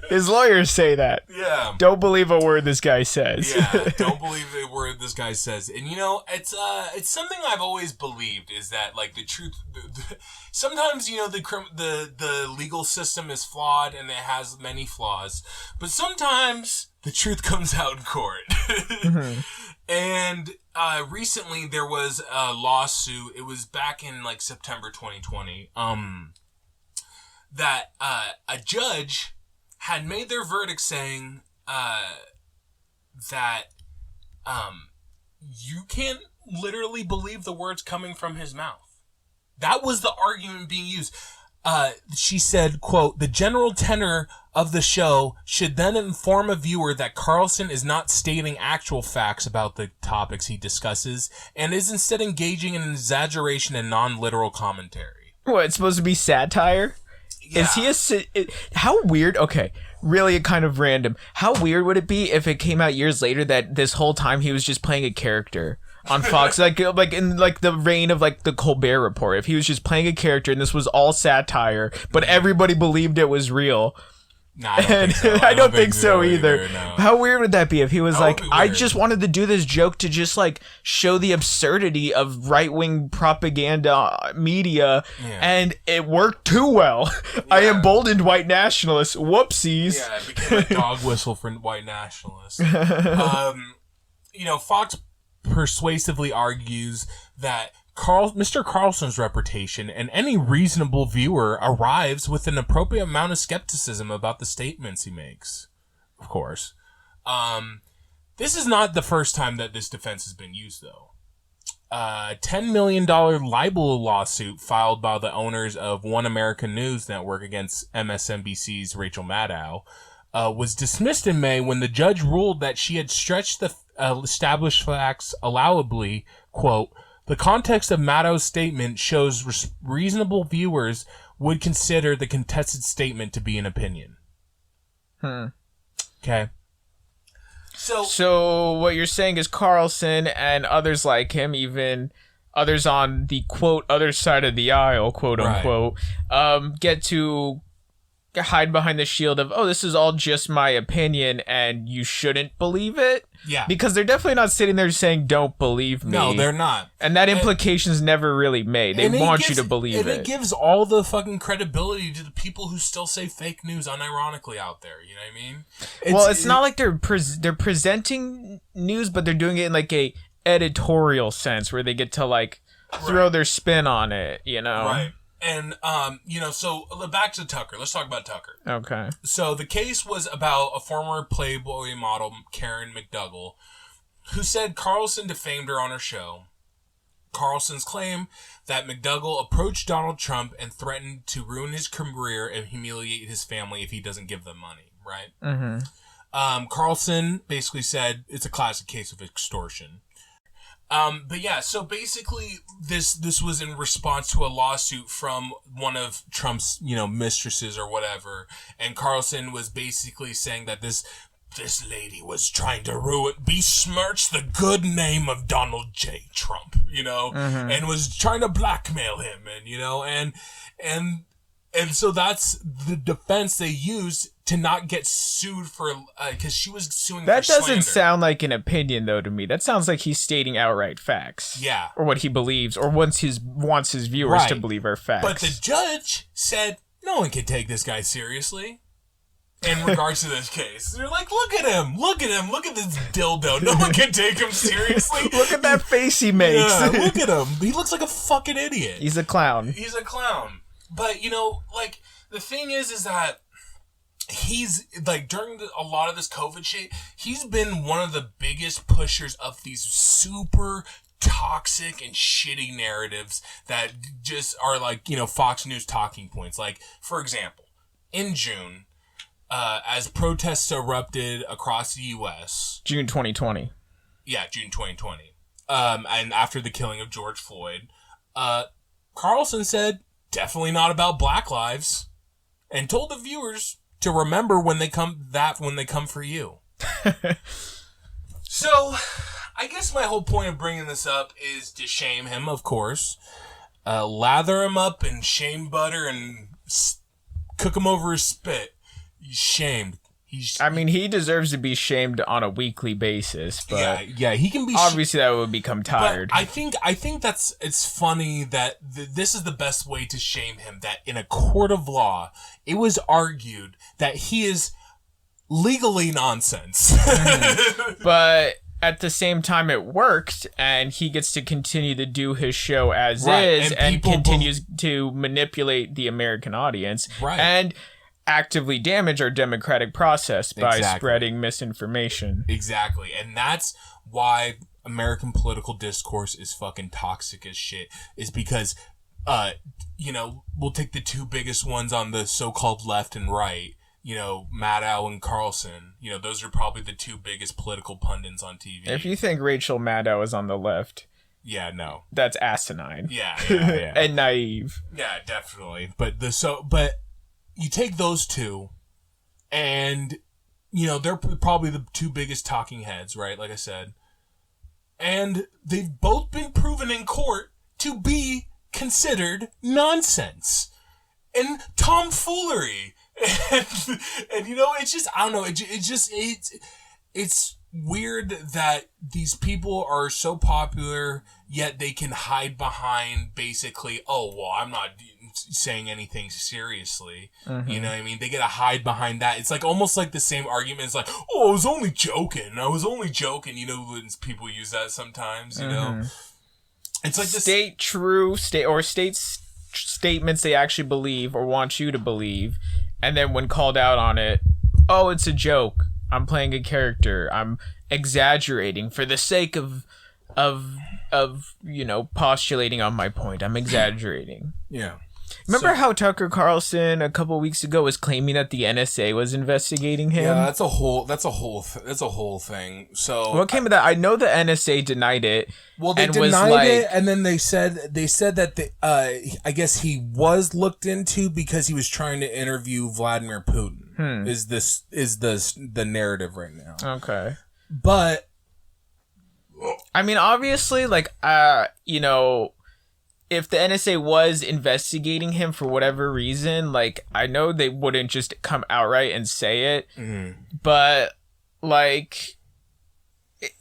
His lawyers say that. Yeah. Don't believe a word this guy says. Yeah. Don't believe a word this guy says. And it's something I've always believed, is that like the truth. Sometimes the legal system is flawed and it has many flaws, but sometimes the truth comes out in court. Mm-hmm. And recently there was a lawsuit. It was back in like September 2020. That a judge had made their verdict saying that you can't literally believe the words coming from his mouth. That was the argument being used. She said, quote, "The general tenor of the show should then inform a viewer that Carlson is not stating actual facts about the topics he discusses and is instead engaging in an exaggeration and non-literal commentary." What, it's supposed to be satire? Yeah. Is he how weird? Okay, really kind of random. How weird would it be if it came out years later that this whole time he was just playing a character on Fox, like in like the reign of like the Colbert Report? If he was just playing a character and this was all satire, but everybody believed it was real. No, I don't think so. I don't think so either. No. How weird would that be if he was like, I just wanted to do this joke to just like show the absurdity of right-wing propaganda media, and it worked too well. Yeah. I emboldened white nationalists. Whoopsies. Yeah, it became a dog whistle for white nationalists. Fox persuasively argues that Mr. Carlson's reputation and any reasonable viewer arrives with an appropriate amount of skepticism about the statements he makes. Of course. This is not the first time that this defense has been used, though. $10 million libel lawsuit filed by the owners of One American News Network against MSNBC's Rachel Maddow was dismissed in May when the judge ruled that she had stretched the established facts allowably, quote, "The context of Maddow's statement shows reasonable viewers would consider the contested statement to be an opinion." Okay. So what you're saying is Carlson and others like him, even others on the, quote, other side of the aisle, quote unquote, get to hide behind the shield of, oh, this is all just my opinion and you shouldn't believe it. Yeah. Because they're definitely not sitting there saying, don't believe me. No, they're not. And that implication's never really made. They want you to believe it. And it gives all the fucking credibility to the people who still say fake news unironically out there. You know what I mean? It's not like they're presenting news, but they're doing it in like a editorial sense where they get to like throw their spin on it, Right. And, so back to Tucker. Let's talk about Tucker. Okay. So the case was about a former Playboy model, Karen McDougal, who said Carlson defamed her on her show. Carlson's claim that McDougal approached Donald Trump and threatened to ruin his career and humiliate his family if he doesn't give them money, right? Mm-hmm. Carlson basically said it's a classic case of extortion. But yeah, so basically this was in response to a lawsuit from one of Trump's, mistresses or whatever. And Carlson was basically saying that this lady was trying to besmirch the good name of Donald J. Trump, and was trying to blackmail him and And so that's the defense they used to not get sued for, because she was suing That for doesn't slander. sound like an opinion, though, to me. That sounds like he's stating outright facts. Yeah. Or what he believes, or wants his viewers to believe are facts. But the judge said, no one can take this guy seriously in regards to this case. They're like, look at him, look at this dildo. No one can take him seriously. Look at that face he makes. Yeah, look at him. He looks like a fucking idiot. He's a clown. He's a clown. But, you know, like, the thing is that he's, like, during a lot of this COVID shit, he's been one of the biggest pushers of these super toxic and shitty narratives that just are, like, you know, Fox News talking points. Like, for example, in June, as protests erupted across the U.S. June 2020. Yeah, June 2020. And after the killing of George Floyd, Carlson said, definitely not about Black lives, and told the viewers to remember when they come for you. So, I guess my whole point of bringing this up is to shame him, of course, lather him up in shame butter and cook him over his spit. He's shamed. I mean, he deserves to be shamed on a weekly basis, but yeah, he can be. Obviously, that would become tired. But I think it's funny that this is the best way to shame him. That in a court of law, it was argued that he is legally nonsense. But at the same time, it worked, and he gets to continue to do his show as is, and continues to manipulate the American audience, and actively damage our democratic process by spreading misinformation. Exactly. And that's why American political discourse is fucking toxic as shit, is because, you know, we'll take the two biggest ones on the so-called left and right, you know, Maddow and Carlson. You know, those are probably the two biggest political pundits on TV. If you think Rachel Maddow is on the left, yeah, no. That's asinine. Yeah. And naive. Yeah, definitely. But you take those two, and, you know, they're probably the two biggest talking heads, right? Like I said. And they've both been proven in court to be considered nonsense and tomfoolery. And you know, it's just, I don't know, it's weird that these people are so popular, yet they can hide behind basically, oh, well, I'm not saying anything seriously. Mm-hmm. You know what I mean? They get to hide behind that. It's like almost like the same argument. It's like, oh, I was only joking. You know, when people use that sometimes, you know? It's like statements they actually believe or want you to believe, and then when called out on it, oh, it's a joke. I'm playing a character. I'm exaggerating for the sake of you know, postulating on my point. I'm exaggerating. Yeah. Remember how Tucker Carlson a couple weeks ago was claiming that the NSA was investigating him? Yeah, that's a whole thing. So what came of that? I know the NSA denied it. Well, they denied it, and then they said that I guess he was looked into because he was trying to interview Vladimir Putin. Is the narrative right now? Okay, but I mean, obviously, like, you know, if the NSA was investigating him for whatever reason, like, I know they wouldn't just come outright and say it, but, like,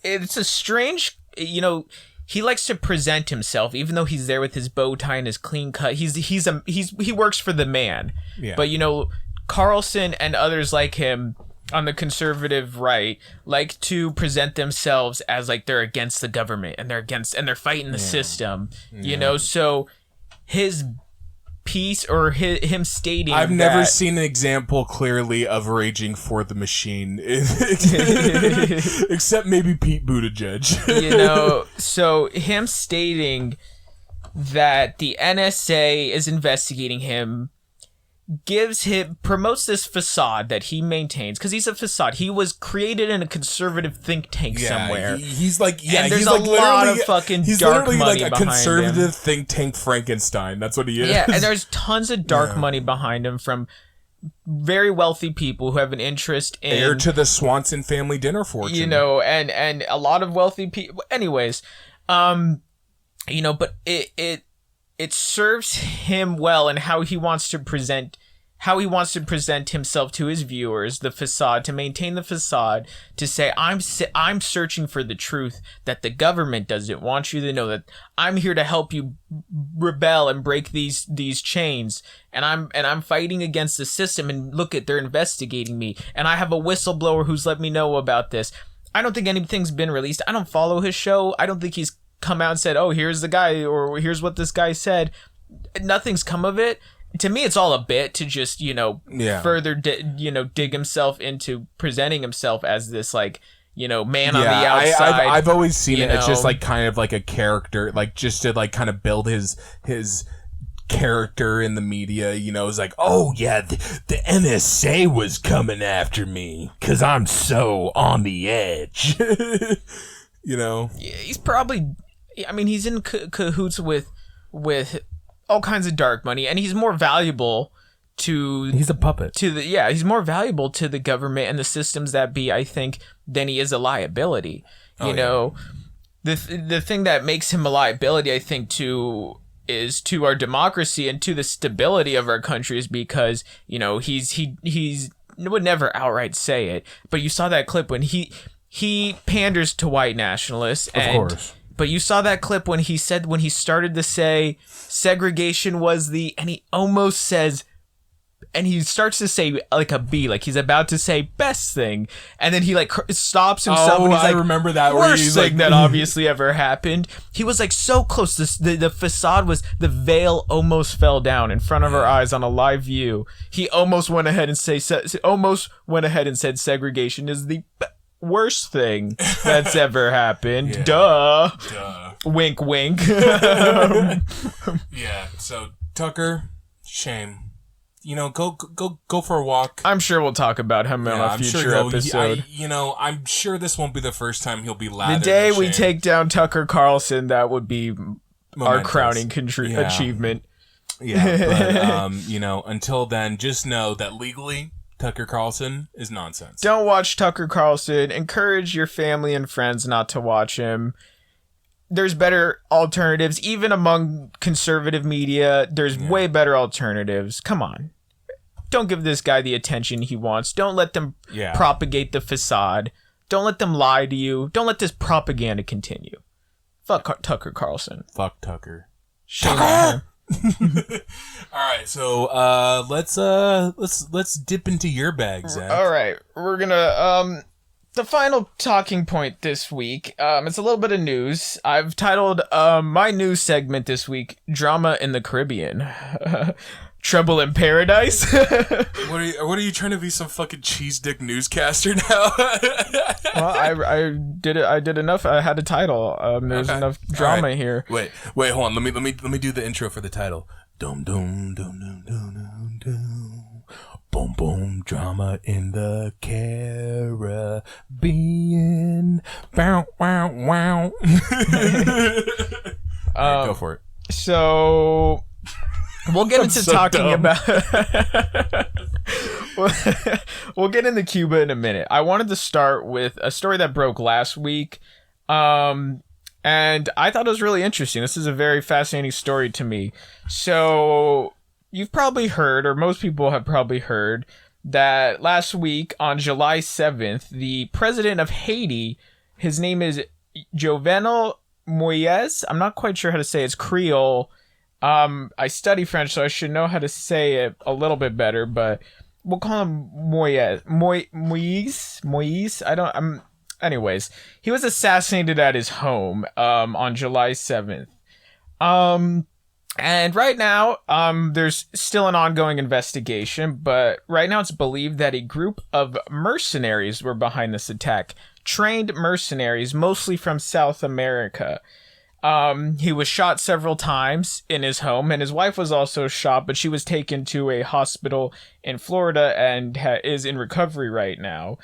it's a strange, you know, he likes to present himself, even though he's there with his bow tie and his clean cut. He works for the man. Yeah. But, you know, Carlson and others like him on the conservative right like to present themselves as like they're against the government and they're fighting the system, you know. So his piece or him stating, I've never seen an example clearly of raging for the machine except maybe Pete Buttigieg. You know, so him stating that the NSA is investigating him promotes this facade that he maintains, because he's a facade. He was created in a conservative think tank somewhere. He's like, yeah, and there's he's a like lot of fucking dark money like a behind conservative him. think tank Frankenstein. That's what he is. Yeah, and there's tons of dark money behind him from very wealthy people who have an interest in heir to the Swanson family dinner fortune. You know, and a lot of wealthy people. Anyways, you know, but it serves him well in how he wants to present himself to his viewers, the facade, to maintain the facade, to say, I'm searching for the truth that the government doesn't want you to know, that I'm here to help you rebel and break these chains, and I'm fighting against the system, and look at, they're investigating me, and I have a whistleblower who's let me know about this. I don't think anything's been released. I don't follow his show. I don't think he's come out and said, oh, here's the guy, or here's what this guy said. Nothing's come of it. To me, it's all a bit to just, further, dig himself into presenting himself as this, like, man on the outside. I've always seen it as just, like, kind of like a character, like, just to, like, kind of build his character in the media. It's like, oh, yeah, the NSA was coming after me because I'm so on the edge. Yeah, he's probably, he's in cahoots with all kinds of dark money, and he's more valuable he's a puppet he's more valuable to the government and the systems that be, I think, than he is a liability. The thing that makes him a liability, I think, is to our democracy and to the stability of our country, is because he's would never outright say it, but you saw that clip when he panders to white nationalists, of course. But you saw that clip when he started to say segregation was and he almost says, and he starts to say like a B, like he's about to say best thing, and then he like stops himself. Oh, and he's like, I remember that. Worst thing that obviously ever happened. He was like so close. The facade was, the veil almost fell down in front of our eyes on a live view. He almost went ahead and said segregation is the worst thing that's ever happened. Yeah. Duh. Wink, wink. Yeah. So Tucker, shame. Go for a walk. I'm sure we'll talk about him on a future episode. I'm sure this won't be the first time he'll be lathered. The day we take down Tucker Carlson, that would be our crowning achievement. Yeah, but until then, just know that legally, Tucker Carlson is nonsense. Don't watch Tucker Carlson. Encourage your family and friends not to watch him. There's better alternatives. Even among conservative media, there's way better alternatives. Come on. Don't give this guy the attention he wants. Don't let them propagate the facade. Don't let them lie to you. Don't let this propaganda continue. Fuck Tucker Carlson. Fuck Tucker. Shame on him. All right, so let's dip into your bag, Zach. All right, we're gonna the final talking point this week. It's a little bit of news. I've titled my news segment this week "Drama in the Caribbean." Trouble in Paradise. What are you trying to be, some fucking cheese dick newscaster now? Well, I did it. I did enough. I had a title. There's enough drama here. Wait, hold on. Let me do the intro for the title. Dum dum dum dum dum dum. Boom boom, drama in the Caribbean. Bow wow wow. Right, go for it. So we'll get into talking about. We'll get into Cuba in a minute. I wanted to start with a story that broke last week, and I thought it was really interesting. This is a very fascinating story to me. So you've probably heard, or most people have probably heard, that last week on July 7th, the president of Haiti, his name is Jovenel Moïse. I'm not quite sure how to say it. It's Creole. I study French, so I should know how to say it a little bit better, but we'll call him Moïse. Moïse? Anyways, he was assassinated at his home, on July 7th. And right now, there's still an ongoing investigation, but right now it's believed that a group of mercenaries were behind this attack. Trained mercenaries, mostly from South America. He was shot several times in his home, and his wife was also shot, but she was taken to a hospital in Florida and is in recovery right now.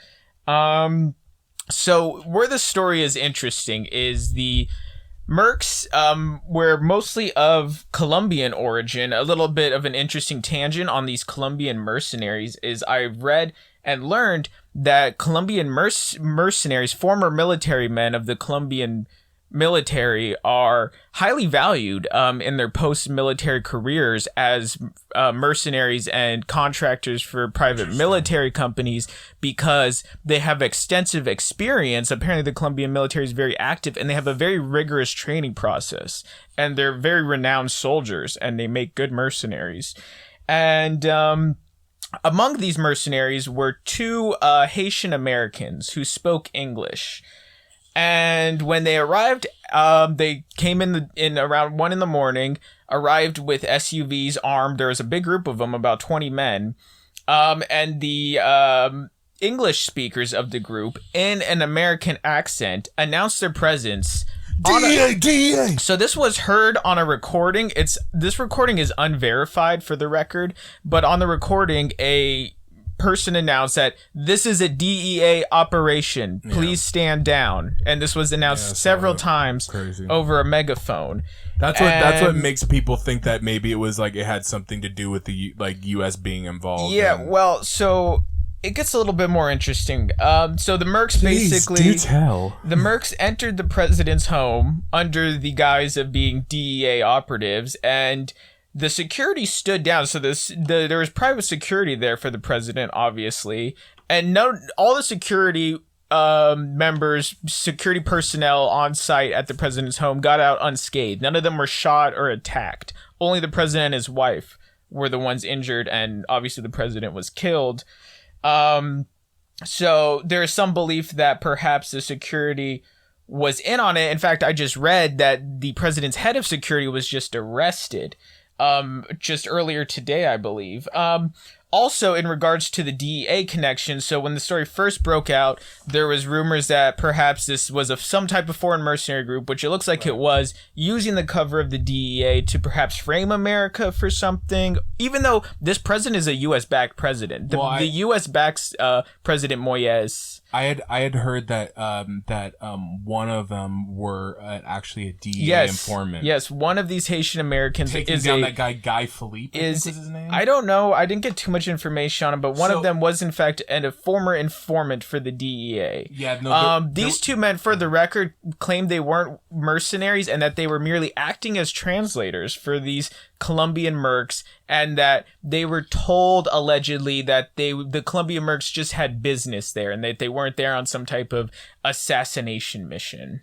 So where the story is interesting is the Mercs were mostly of Colombian origin. A little bit of an interesting tangent on these Colombian mercenaries is I've read and learned that Colombian mercenaries, former military men of the Colombian military are highly valued in their post-military careers as mercenaries and contractors for private military companies because they have extensive experience. Apparently, the Colombian military is very active and they have a very rigorous training process. And they're very renowned soldiers and they make good mercenaries. And among these mercenaries were two Haitian Americans who spoke English. And when they arrived, they came in around 1 a.m, arrived with SUVs armed. There was a big group of them, about 20 men. And the English speakers of the group, in an American accent, announced their presence. DEA! So this was heard on a recording. This recording is unverified for the record, but on the recording, a person announced that this is a DEA operation. Please stand down. And this was announced several times over a megaphone. That's what makes people think that maybe it was like it had something to do with the US being involved. Yeah, well, so it gets a little bit more interesting. So the Mercs the Mercs entered the president's home under the guise of being DEA operatives, and the security stood down. So there was private security there for the president, obviously, and all the security members, security personnel on site at the president's home got out unscathed. None of them were shot or attacked. Only the president and his wife were the ones injured, and obviously the president was killed. So there is some belief that perhaps the security was in on it. In fact, I just read that the president's head of security was just arrested just earlier today, I believe. Also, in regards to the DEA connection, so when the story first broke out, there was rumors that perhaps this was some type of foreign mercenary group, which it looks like it was, using the cover of the DEA to perhaps frame America for something, even though this president is a U.S.-backed president. The U.S. backs President Moyes. I had heard that one of them were actually a DEA informant. Yes, one of these Haitian Americans taking down that guy Guy Philippe. Is his name? I don't know. I didn't get too much information on him, but one of them was in fact a former informant for the DEA. Yeah, no. These two men, for the record, claimed they weren't mercenaries and that they were merely acting as translators for these Colombian mercs, and that they were told allegedly that the Colombian mercs just had business there and that they weren't there on some type of assassination mission.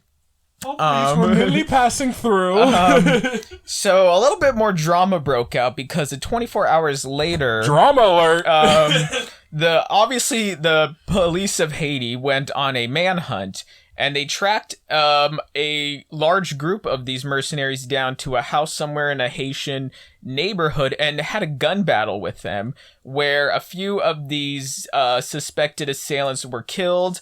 We're merely passing through. So a little bit more drama broke out because 24 hours later, drama alert. The police of Haiti went on a manhunt. And they tracked a large group of these mercenaries down to a house somewhere in a Haitian neighborhood and had a gun battle with them, where a few of these suspected assailants were killed.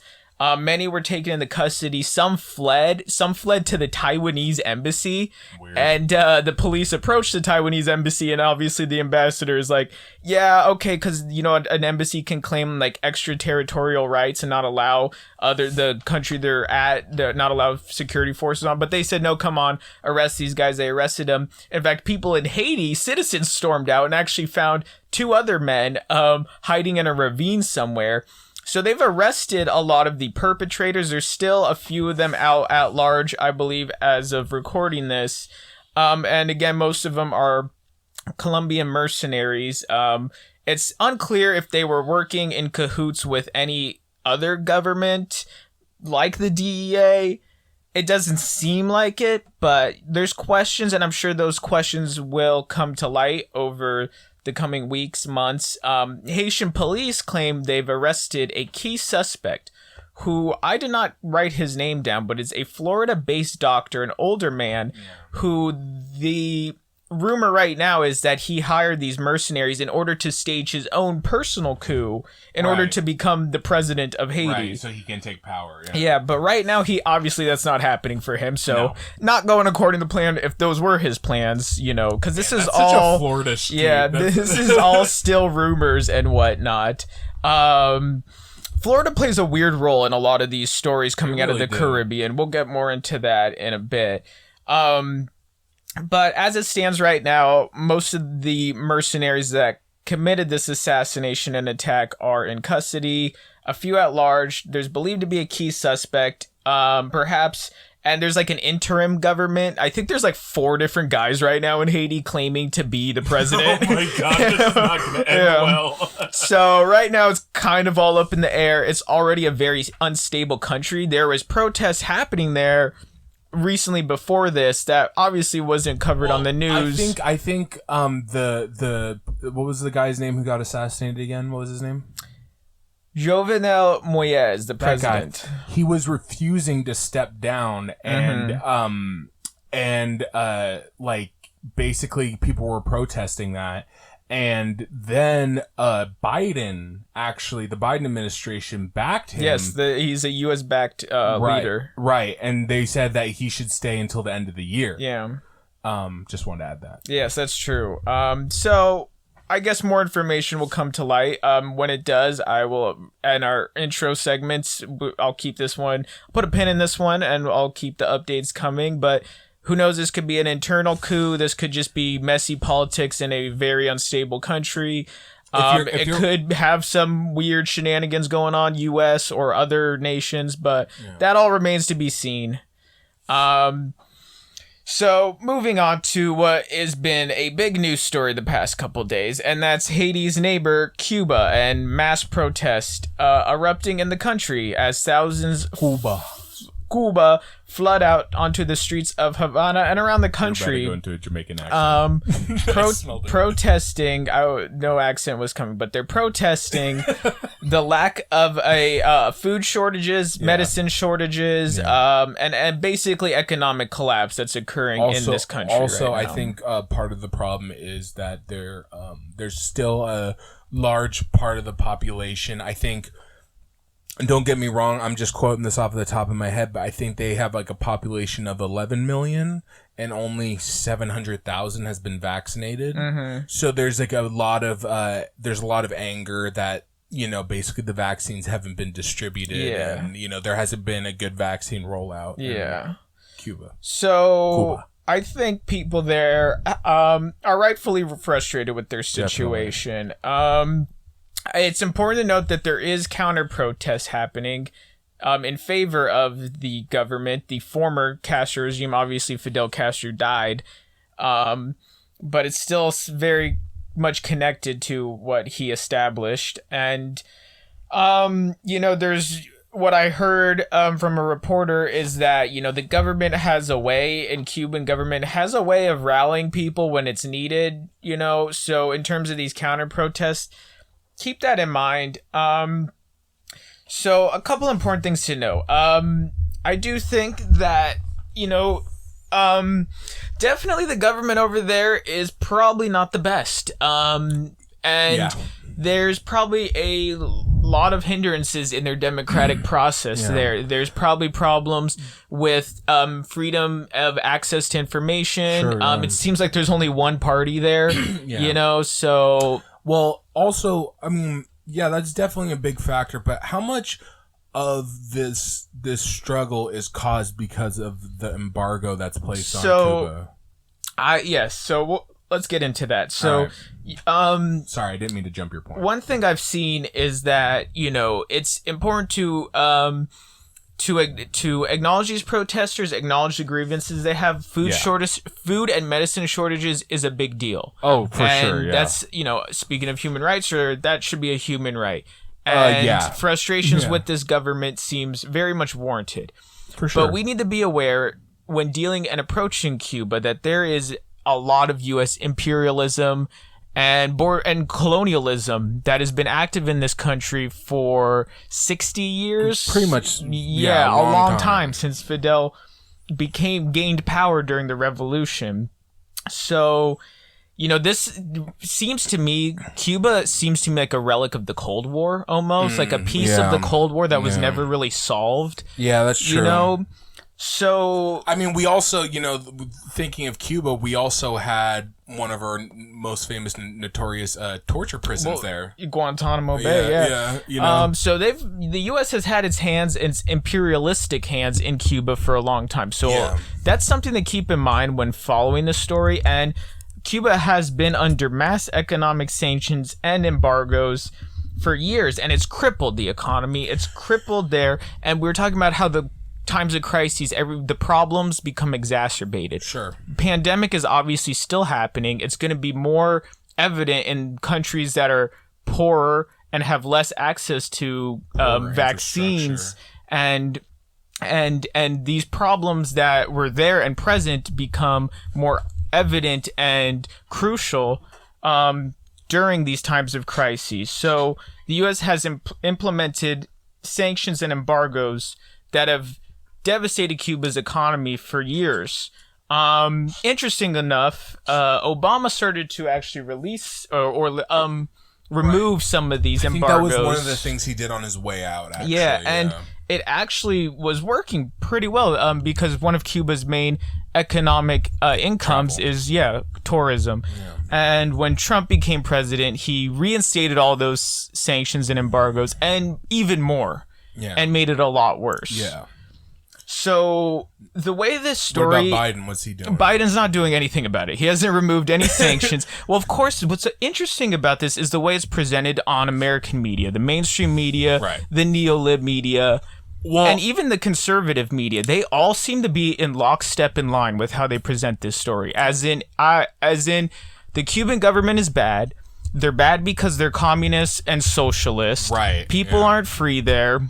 Many were taken into custody. Some fled to the Taiwanese embassy. Weird. And the police approached the Taiwanese embassy, and obviously the ambassador is like, yeah, okay, because an embassy can claim like extraterritorial rights and not allow the country not allow security forces on. But they said, no, come on, arrest these guys. They arrested them. In fact, people in Haiti, citizens, stormed out and actually found two other men hiding in a ravine somewhere. So they've arrested a lot of the perpetrators. There's still a few of them out at large, I believe, as of recording this. And again, most of them are Colombian mercenaries. It's unclear if they were working in cahoots with any other government, like the DEA. It doesn't seem like it, but there's questions, and I'm sure those questions will come to light over the coming weeks, months. Haitian police claim they've arrested a key suspect who I did not write his name down, but is a Florida-based doctor, an older man, who the rumor right now is that he hired these mercenaries in order to stage his own personal coup in order to become the president of Haiti. Right, so he can take power. Yeah, but right now, that's not happening for him, so not going according to plan if those were his plans, because this is all... such a Florida scheme. Yeah, this is all still rumors and whatnot. Florida plays a weird role in a lot of these stories coming out of the Caribbean. We'll get more into that in a bit. But as it stands right now, most of the mercenaries that committed this assassination and attack are in custody. A few at large. There's believed to be a key suspect, perhaps and there's like an interim government. I think there's like 4 different guys right now in Haiti claiming to be the president. Oh my god, this is not going to end well. So right now it's kind of all up in the air. It's already a very unstable country. There was protests happening there recently before this that obviously wasn't covered on the news. I think the what was the guy's name who got assassinated again? What was his name? Jovenel Moïse, the president. He was refusing to step down, and like basically people were protesting that, and then Biden, actually the Biden administration backed him. Yes, he's a U.S. backed leader, right? And they said that he should stay until the end of the year. Yeah. Just wanted to add that. Yes, that's true. So I guess more information will come to light. When it does, I will, in our intro segments, I'll keep this one, put a pin in this one, and I'll keep the updates coming. But who knows, this could be an internal coup. This could just be messy politics in a very unstable country. It could have some weird shenanigans going on, U.S. or other nations, but that all remains to be seen. So, moving on to what has been a big news story the past couple days, and that's Haiti's neighbor, Cuba, and mass protest erupting in the country as thousands Cuba flood out onto the streets of Havana and around the country. Go into a Jamaican accent. Protesting. No accent was coming, but they're protesting the lack of food shortages, medicine shortages, and basically economic collapse that's occurring in this country. Also, right now. I think part of the problem is that there's still a large part of the population. I think. And don't get me wrong, I'm just quoting this off the top of my head, but I think they have like a population of 11 million and only 700,000 has been vaccinated. Mm-hmm. So there's like a lot of anger that, basically the vaccines haven't been distributed and, there hasn't been a good vaccine rollout in Cuba. So I think people there are rightfully frustrated with their situation. Definitely. It's important to note that there is counter-protest happening in favor of the government. The former Castro regime, obviously Fidel Castro died, but it's still very much connected to what he established. And, there's what I heard from a reporter is that, the government has a way, and Cuban government has a way of rallying people when it's needed, So in terms of these counter-protests, keep that in mind. So a couple important things to know. I do think that, definitely the government over there is probably not the best. There's probably a lot of hindrances in their democratic process there. There's probably problems with freedom of access to information. It seems like there's only one party there, so... Well, also, I mean, that's definitely a big factor, but how much of this struggle is caused because of the embargo that's placed on Cuba? So let's get into that. So, sorry, I didn't mean to jump your point. One thing I've seen is that, it's important to acknowledge these protesters, acknowledge the grievances they have. Food and medicine shortages is a big deal. Oh, for sure. Yeah. That's, speaking of human rights, that should be a human right. And frustrations with this government seems very much warranted. For sure. But we need to be aware when dealing and approaching Cuba that there is a lot of U.S. imperialism and colonialism that has been active in this country for 60 years. Pretty much, a long time since Fidel gained power during the revolution. So, this seems to me, Cuba seems to me like a relic of the Cold War almost, like a piece of the Cold War that was never really solved. Yeah, that's true. So, I mean, we also, thinking of Cuba, we also had one of our most famous, notorious torture prisons there. Guantanamo Bay, so the U.S. has had its imperialistic hands in Cuba for a long time. So that's something to keep in mind when following the story. And Cuba has been under mass economic sanctions and embargoes for years, and it's crippled the economy. It's crippled there. And we were talking about how the times of crises, the problems become exacerbated. Sure. Pandemic is obviously still happening. It's going to be more evident in countries that are poorer and have less access to vaccines, and these problems that were there and present become more evident and crucial during these times of crises. So the U.S. has implemented sanctions and embargoes that have devastated Cuba's economy for years. Interesting enough, Obama started to actually release or remove some of these embargoes. I think that was one of the things he did on his way out, actually. And it actually was working pretty well because one of Cuba's main economic incomes is tourism. Yeah. And when Trump became president, he reinstated all those sanctions and embargoes and even more, and made it a lot worse. Yeah. So the way this story... What about Biden? What's he doing? Biden's not doing anything about it. He hasn't removed any sanctions. Well, of course, what's interesting about this is the way it's presented on American media, the mainstream media, the neo-lib media, and even the conservative media. They all seem to be in lockstep in line with how they present this story. As in, the Cuban government is bad. They're bad because they're communists and socialists. Right. People aren't free there.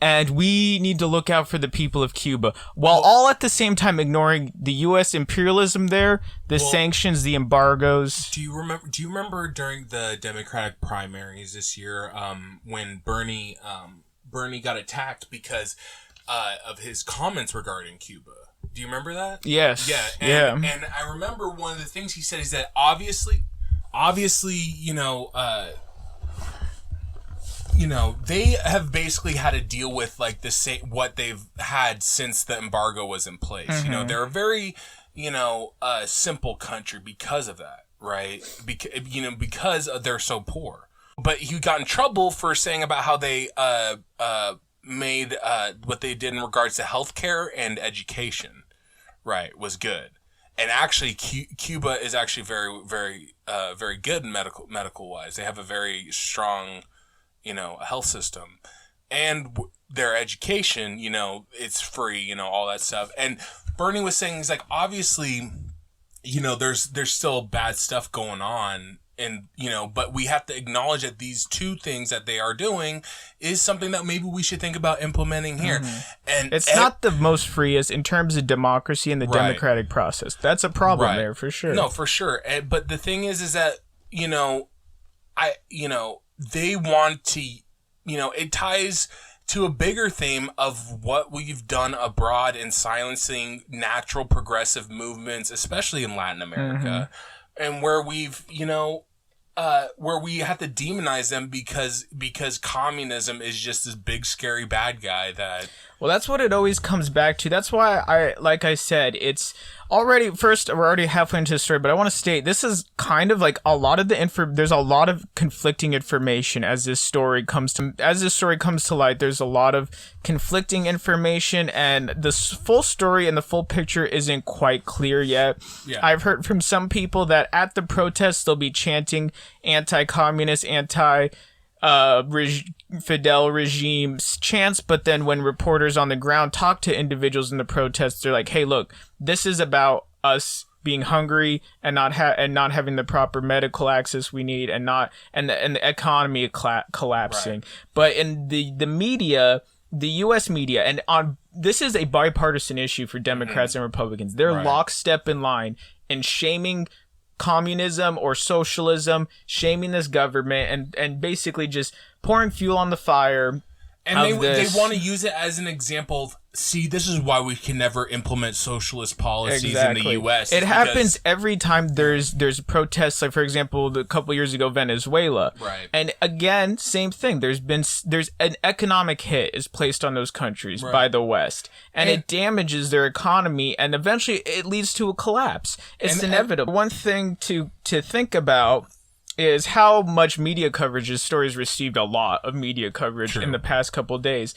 And we need to look out for the people of Cuba, while all at the same time ignoring the U.S. imperialism there, the sanctions, the embargoes. Do you remember during the Democratic primaries this year, when Bernie got attacked because of his comments regarding Cuba? Do you remember that? Yes. Yeah. And I remember one of the things he said is that obviously, they have basically had to deal with like the same what they've had since the embargo was in place. Mm-hmm. They're a very, simple country because of that, right? Because they're so poor. But he got in trouble for saying about how they made what they did in regards to healthcare and education, right, was good. And actually, Cuba is actually very, very, very good medical wise. They have a very strong health system, and their education, it's free, all that stuff. And Bernie was saying, he's like, obviously, there's still bad stuff going on, and, but we have to acknowledge that these two things that they are doing is something that maybe we should think about implementing here. Mm-hmm. And it's not the most freest in terms of democracy and the democratic process. That's a problem there for sure. No, for sure. But the thing is that, they want to, it ties to a bigger theme of what we've done abroad in silencing natural progressive movements, especially in Latin America, and where we've, where we have to demonize them because communism is just this big, scary bad guy that... Well, that's what it always comes back to. That's why like I said, it's already, we're already halfway into the story, but I want to state, this is kind of like a lot of there's a lot of conflicting information as this story comes to light. There's a lot of conflicting information, and the full story and the full picture isn't quite clear yet. Yeah. I've heard from some people that at the protests, they'll be chanting anti-communist, Fidel regime chants, but then when reporters on the ground talk to individuals in the protests, they're like, hey, look, this is about us being hungry and not having the proper medical access we need, and the economy collapsing. Right. But in the media, the US media, and this is a bipartisan issue for Democrats and Republicans. They're lockstep in line in shaming communism or socialism, shaming this government, and basically just pouring fuel on the fire. And they want to use it as an example of, see, this is why we can never implement socialist policies in the U.S. It happens every time there's protests, like, for example, a couple years ago, Venezuela. Right. And again, same thing. There's an economic hit is placed on those countries by the West. And it damages their economy, and eventually it leads to a collapse. It's inevitable. One thing to think about is how much media coverage this story's received. A lot of media coverage in the past couple of days.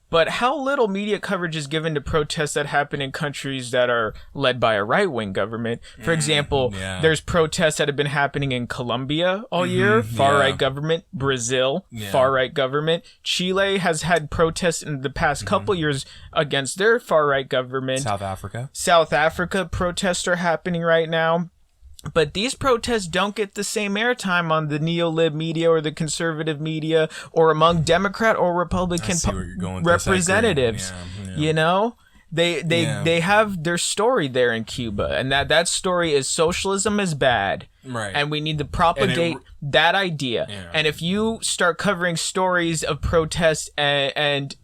But how little media coverage is given to protests that happen in countries that are led by a right-wing government. For example, there's protests that have been happening in Colombia all year, far-right government. Brazil, far-right government. Chile has had protests in the past couple years against their far-right government. South Africa protests are happening right now. But these protests don't get the same airtime on the neo-lib media or the conservative media or among Democrat or Republican representatives. You know, they have their story there in Cuba, and that story is socialism is bad, right? And we need to propagate that idea. And if you start covering stories of protests and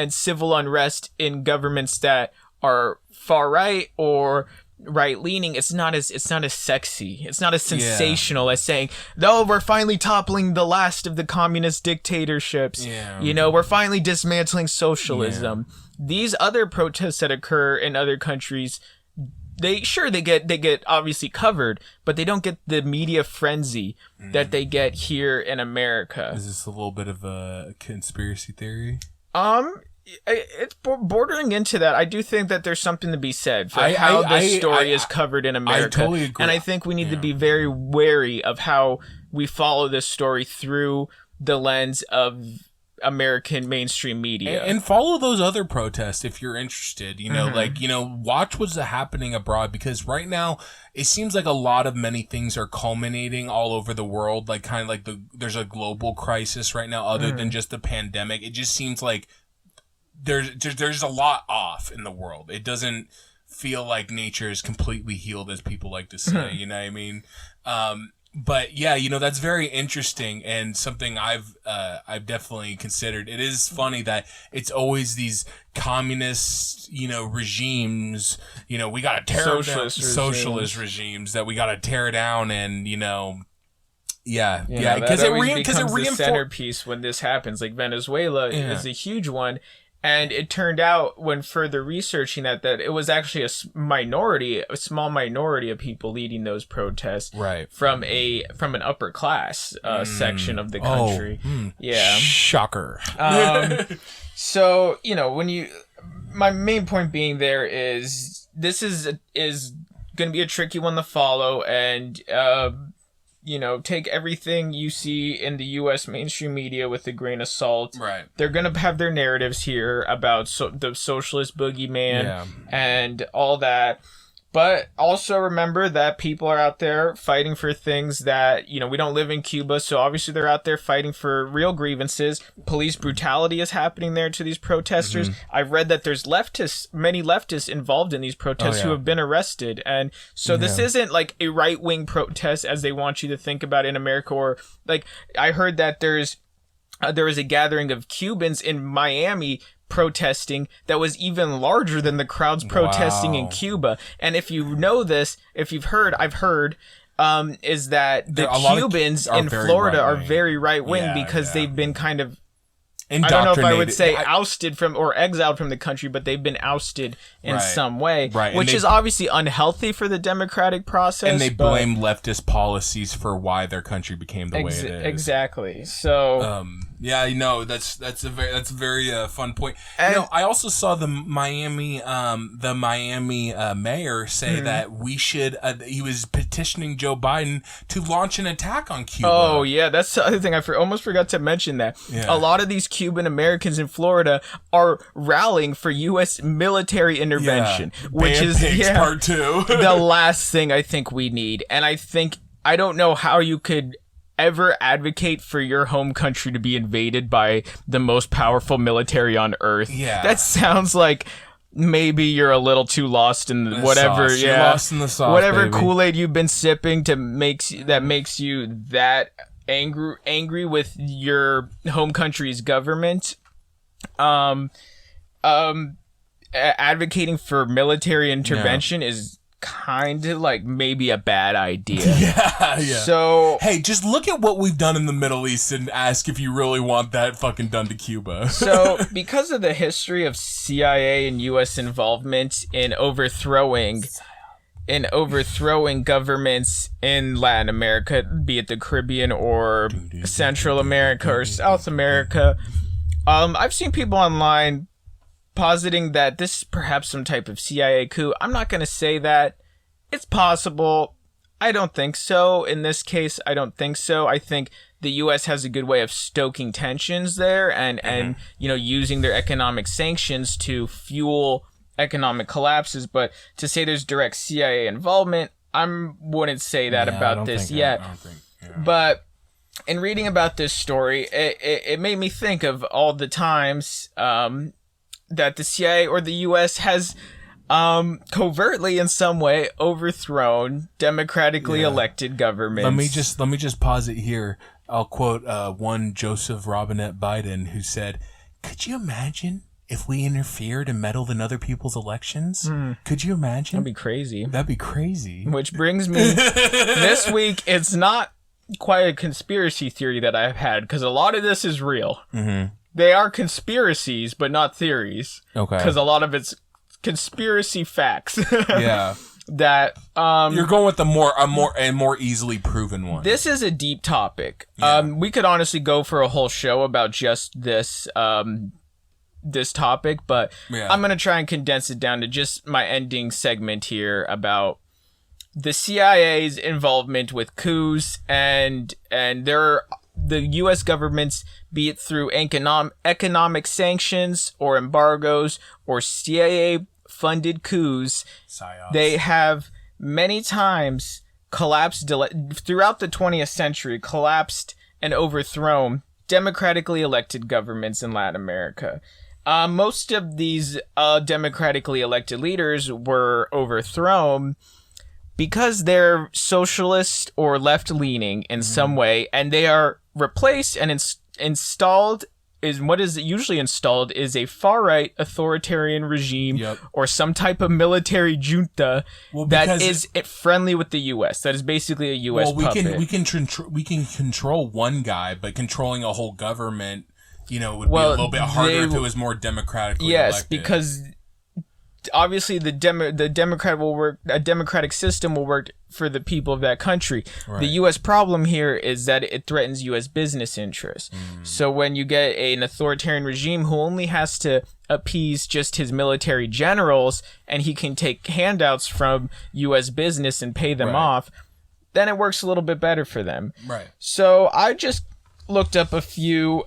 civil unrest in governments that are far right or right leaning, it's not as sexy, it's not as sensational as saying, "Oh, we're finally toppling the last of the communist dictatorships." You know, we're finally dismantling socialism. These other protests that occur in other countries, they get obviously covered, but they don't get the media frenzy that they get here in America. Is this a little bit of a conspiracy theory? It's bordering into that. I do think that there's something to be said for how this story is covered in America. I totally agree. And I think we need to be very wary of how we follow this story through the lens of American mainstream media. And follow those other protests if you're interested. You know, watch what's happening abroad, because right now it seems like a lot of many things are culminating all over the world. Like kind of like there's a global crisis right now other than just the pandemic. It just seems like there's a lot off in the world. It doesn't feel like nature is completely healed, as people like to say. You know what I mean? But yeah, you know, that's very interesting and something I've definitely considered. It is funny that it's always these communist, you know, regimes. You know, we gotta tear down socialist regimes that we gotta tear down, and you know. Because it becomes the centerpiece when this happens. Like Venezuela is a huge one. And it turned out, when further researching that it was actually a small minority of people leading those protests, from an upper class section of the country. Shocker. So you know, my main point being there is this is going to be a tricky one to follow, and you know, take everything you see in the U.S. mainstream media with a grain of salt. Right. They're going to have their narratives here about the socialist boogeyman and all that. But also remember that people are out there fighting for things that, you know, we don't live in Cuba, so obviously they're out there fighting for real grievances. Police brutality is happening there to these protesters. I've read that there's many leftists involved in these protests who have been arrested. And so this isn't like a right-wing protest as they want you to think about in America. Or like, I heard that there was a gathering of Cubans in Miami protesting that was even larger than the crowds protesting in Cuba. And if you know this, I've heard is that the Cubans in Florida are very right-wing because they've been kind of, I don't know if I would say ousted from or exiled from the country, but they've been ousted in some way, which is obviously unhealthy for the democratic process. And they blame leftist policies for why their country became the way it is. Exactly. So yeah, you know, that's a very fun point. And, you know, I also saw the Miami mayor say that we should. He was petitioning Joe Biden to launch an attack on Cuba. Oh yeah, that's the other thing. I almost forgot to mention that. A lot of these Cuban Americans in Florida are rallying for U.S. military intervention, which is part 2. The last thing I think we need. And I don't know how you could ever advocate for your home country to be invaded by the most powerful military on earth. That sounds like maybe you're a little too lost in whatever sauce. You're lost in the sauce, whatever baby. Kool-Aid you've been sipping that makes you that angry with your home country's government. Advocating for military intervention is kind of like maybe a bad idea. So hey, just look at what we've done in the Middle East and ask if you really want that fucking done to Cuba. So because of the history of CIA and US involvement in overthrowing governments in Latin America, be it the Caribbean or Central America or South America, I've seen people online positing that this is perhaps some type of CIA coup. I'm not going to say that. It's possible. I don't think so. In this case, I don't think so. I think the U.S. has a good way of stoking tensions there and using their economic sanctions to fuel economic collapses. But to say there's direct CIA involvement, I wouldn't say that about this yet. But in reading about this story, it made me think of all the times that the CIA or the U.S. has covertly in some way overthrown democratically elected governments. Let me just pause it here. I'll quote one Joseph Robinette Biden who said, "Could you imagine if we interfered and meddled in other people's elections? Could you imagine? That'd be crazy. That'd be crazy." Which brings me this week. It's not quite a conspiracy theory that I've had because a lot of this is real. Mm-hmm. They are conspiracies, but not theories. Okay. Because a lot of it's conspiracy facts. Yeah. That you're going with a more easily proven one. This is a deep topic. Yeah. We could honestly go for a whole show about just this this topic, but I'm gonna try and condense it down to just my ending segment here about the CIA's involvement with coups and the U.S. government's, be it through economic sanctions or embargoes or CIA-funded coups, they have many times collapsed, throughout the 20th century, collapsed and overthrown democratically elected governments in Latin America. Most of these democratically elected leaders were overthrown because they're socialist or left-leaning in some way, and they are replaced and installed is what is usually installed is a far-right authoritarian regime or some type of military junta that is friendly with the U.S. That is basically a U.S. puppet. We can control one guy, but controlling a whole government, would be a little bit harder if it was more democratically elected. Yes, because obviously the democratic system will work for the people of that country. Right. The U.S. problem here is that it threatens U.S. business interests. So when you get an authoritarian regime who only has to appease just his military generals and he can take handouts from U.S. business and pay them off, then it works a little bit better for them. Right. So I just looked up a few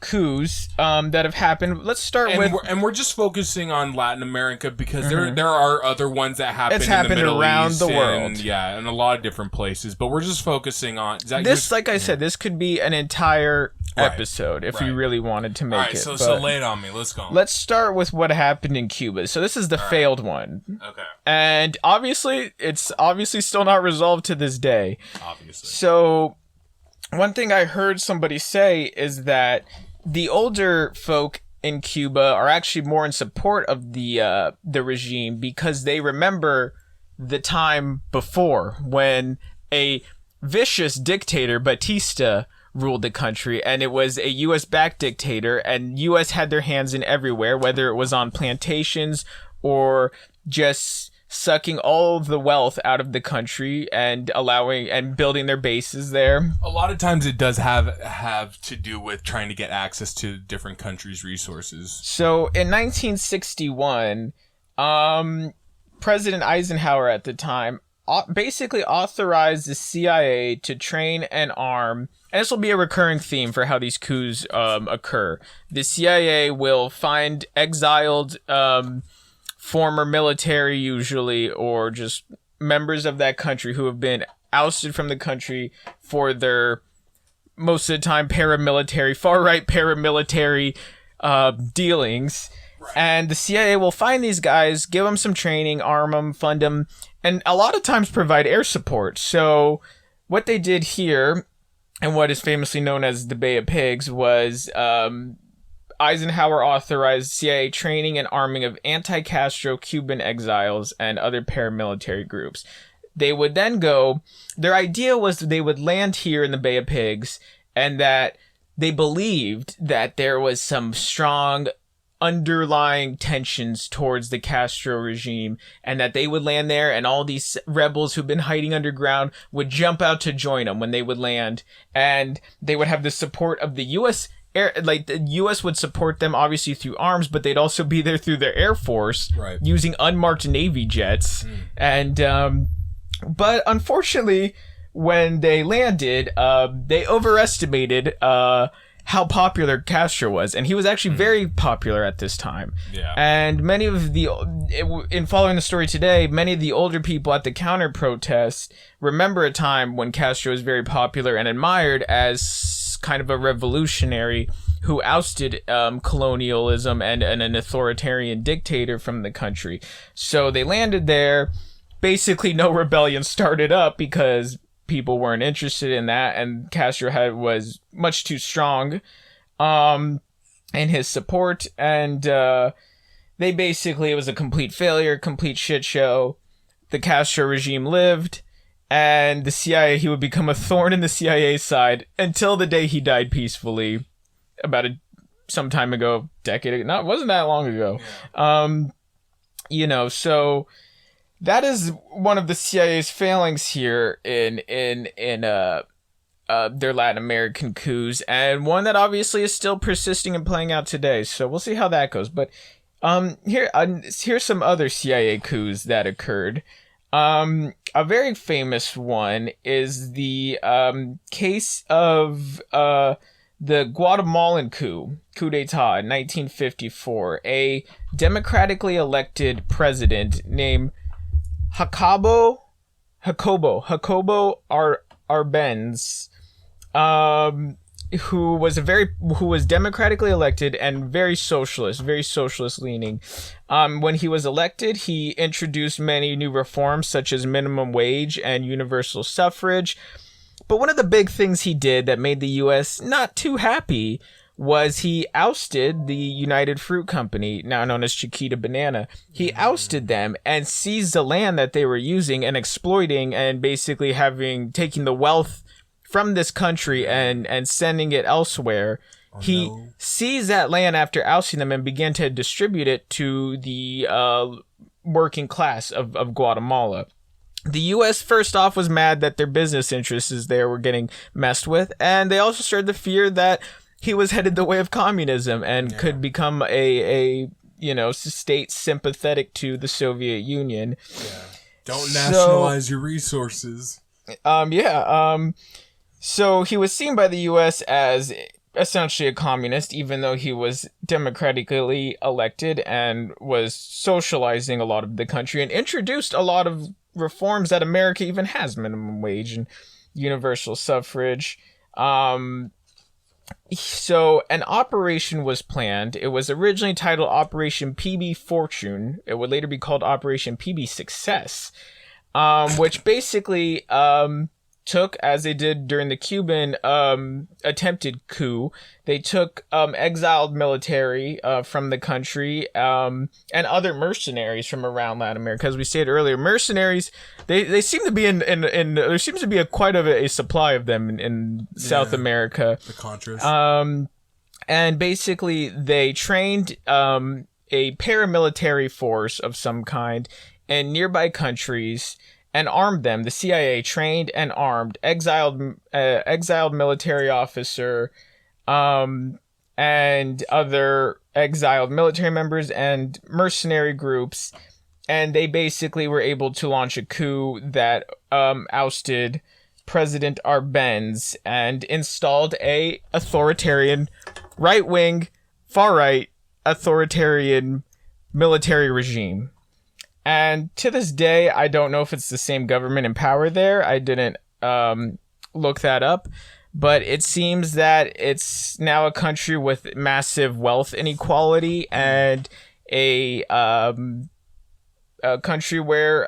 coups that have happened. Let's start with... we're just focusing on Latin America because there are other ones that happen in the Middle around East the world. In a lot of different places, but we're just focusing on... This, like I said, this could be an entire episode if we really wanted to make it. So lay it on me. Let's go. Let's start with what happened in Cuba. So this is the failed one. Okay. And obviously, it's still not resolved to this day. Obviously. So one thing I heard somebody say is that the older folk in Cuba are actually more in support of the regime because they remember the time before when a vicious dictator, Batista, ruled the country, and it was a U.S.-backed dictator, and U.S. had their hands in everywhere, whether it was on plantations or just sucking all of the wealth out of the country and allowing and building their bases there. A lot of times it does have to do with trying to get access to different countries' resources. So in 1961, President Eisenhower at the time basically authorized the CIA to train and arm, and this will be a recurring theme for how these coups occur. The CIA will find exiled former military usually, or just members of that country who have been ousted from the country for their, most of the time, far-right paramilitary dealings. Right. And the CIA will find these guys, give them some training, arm them, fund them, and a lot of times provide air support. So what they did here, and what is famously known as the Bay of Pigs, was... Eisenhower authorized CIA training and arming of anti-Castro Cuban exiles and other paramilitary groups. They would then go... Their idea was they would land here in the Bay of Pigs, and that they believed that there was some strong underlying tensions towards the Castro regime, and that they would land there, and all these rebels who've been hiding underground would jump out to join them when they would land, and they would have the support of the U.S. like the U.S. would support them obviously through arms, but they'd also be there through their Air Force using unmarked Navy jets. And but unfortunately, when they landed, they overestimated how popular Castro was, and he was actually very popular at this time. Yeah. And many of in following the story today, many of the older people at the counter protests remember a time when Castro was very popular and admired as kind of a revolutionary who ousted colonialism and an authoritarian dictator from the country. So they landed there. Basically, no rebellion started up because people weren't interested in that, and Castro was much too strong in his support, and they basically, it was a complete failure, complete shit show. The Castro regime lived, and the CIA, he would become a thorn in the CIA side until the day he died peacefully about some time ago, decade ago. No, it wasn't that long ago. So that is one of the CIA's failings here in their Latin American coups, and one that obviously is still persisting and playing out today. So we'll see how that goes. But here's some other CIA coups that occurred. A very famous one is the case of the Guatemalan coup d'etat in 1954. A democratically elected president named Jacobo Arbenz, who was democratically elected and very socialist leaning. When he was elected, he introduced many new reforms such as minimum wage and universal suffrage. But one of the big things he did that made the U.S. not too happy was he ousted the United Fruit Company, now known as Chiquita Banana. He ousted them and seized the land that they were using and exploiting, and basically taking the wealth from this country and sending it elsewhere. He seized that land after ousting them and began to distribute it to the working class of Guatemala. The U.S. first off was mad that their business interests there were getting messed with, and they also started to fear that he was headed the way of communism and could become a state sympathetic to the Soviet Union. Yeah. Don't nationalize your resources. So he was seen by the U.S. as essentially a communist, even though he was democratically elected and was socializing a lot of the country and introduced a lot of reforms that America even has, minimum wage and universal suffrage. So an operation was planned. It was originally titled Operation PB Fortune. It would later be called Operation PB Success, which basically took, as they did during the Cuban attempted coup, they took exiled military from the country and other mercenaries from around Latin America. As we stated earlier, mercenaries, they seem to be in there seems to be quite a supply of them in South America. The Contras. And basically they trained a paramilitary force of some kind in nearby countries and armed them. The CIA trained and armed exiled military officer and other exiled military members and mercenary groups, and they basically were able to launch a coup that ousted President Arbenz and installed a authoritarian right-wing, far-right authoritarian military regime. And to this day, I don't know if it's the same government in power there. I didn't look that up. But it seems that it's now a country with massive wealth inequality and a country where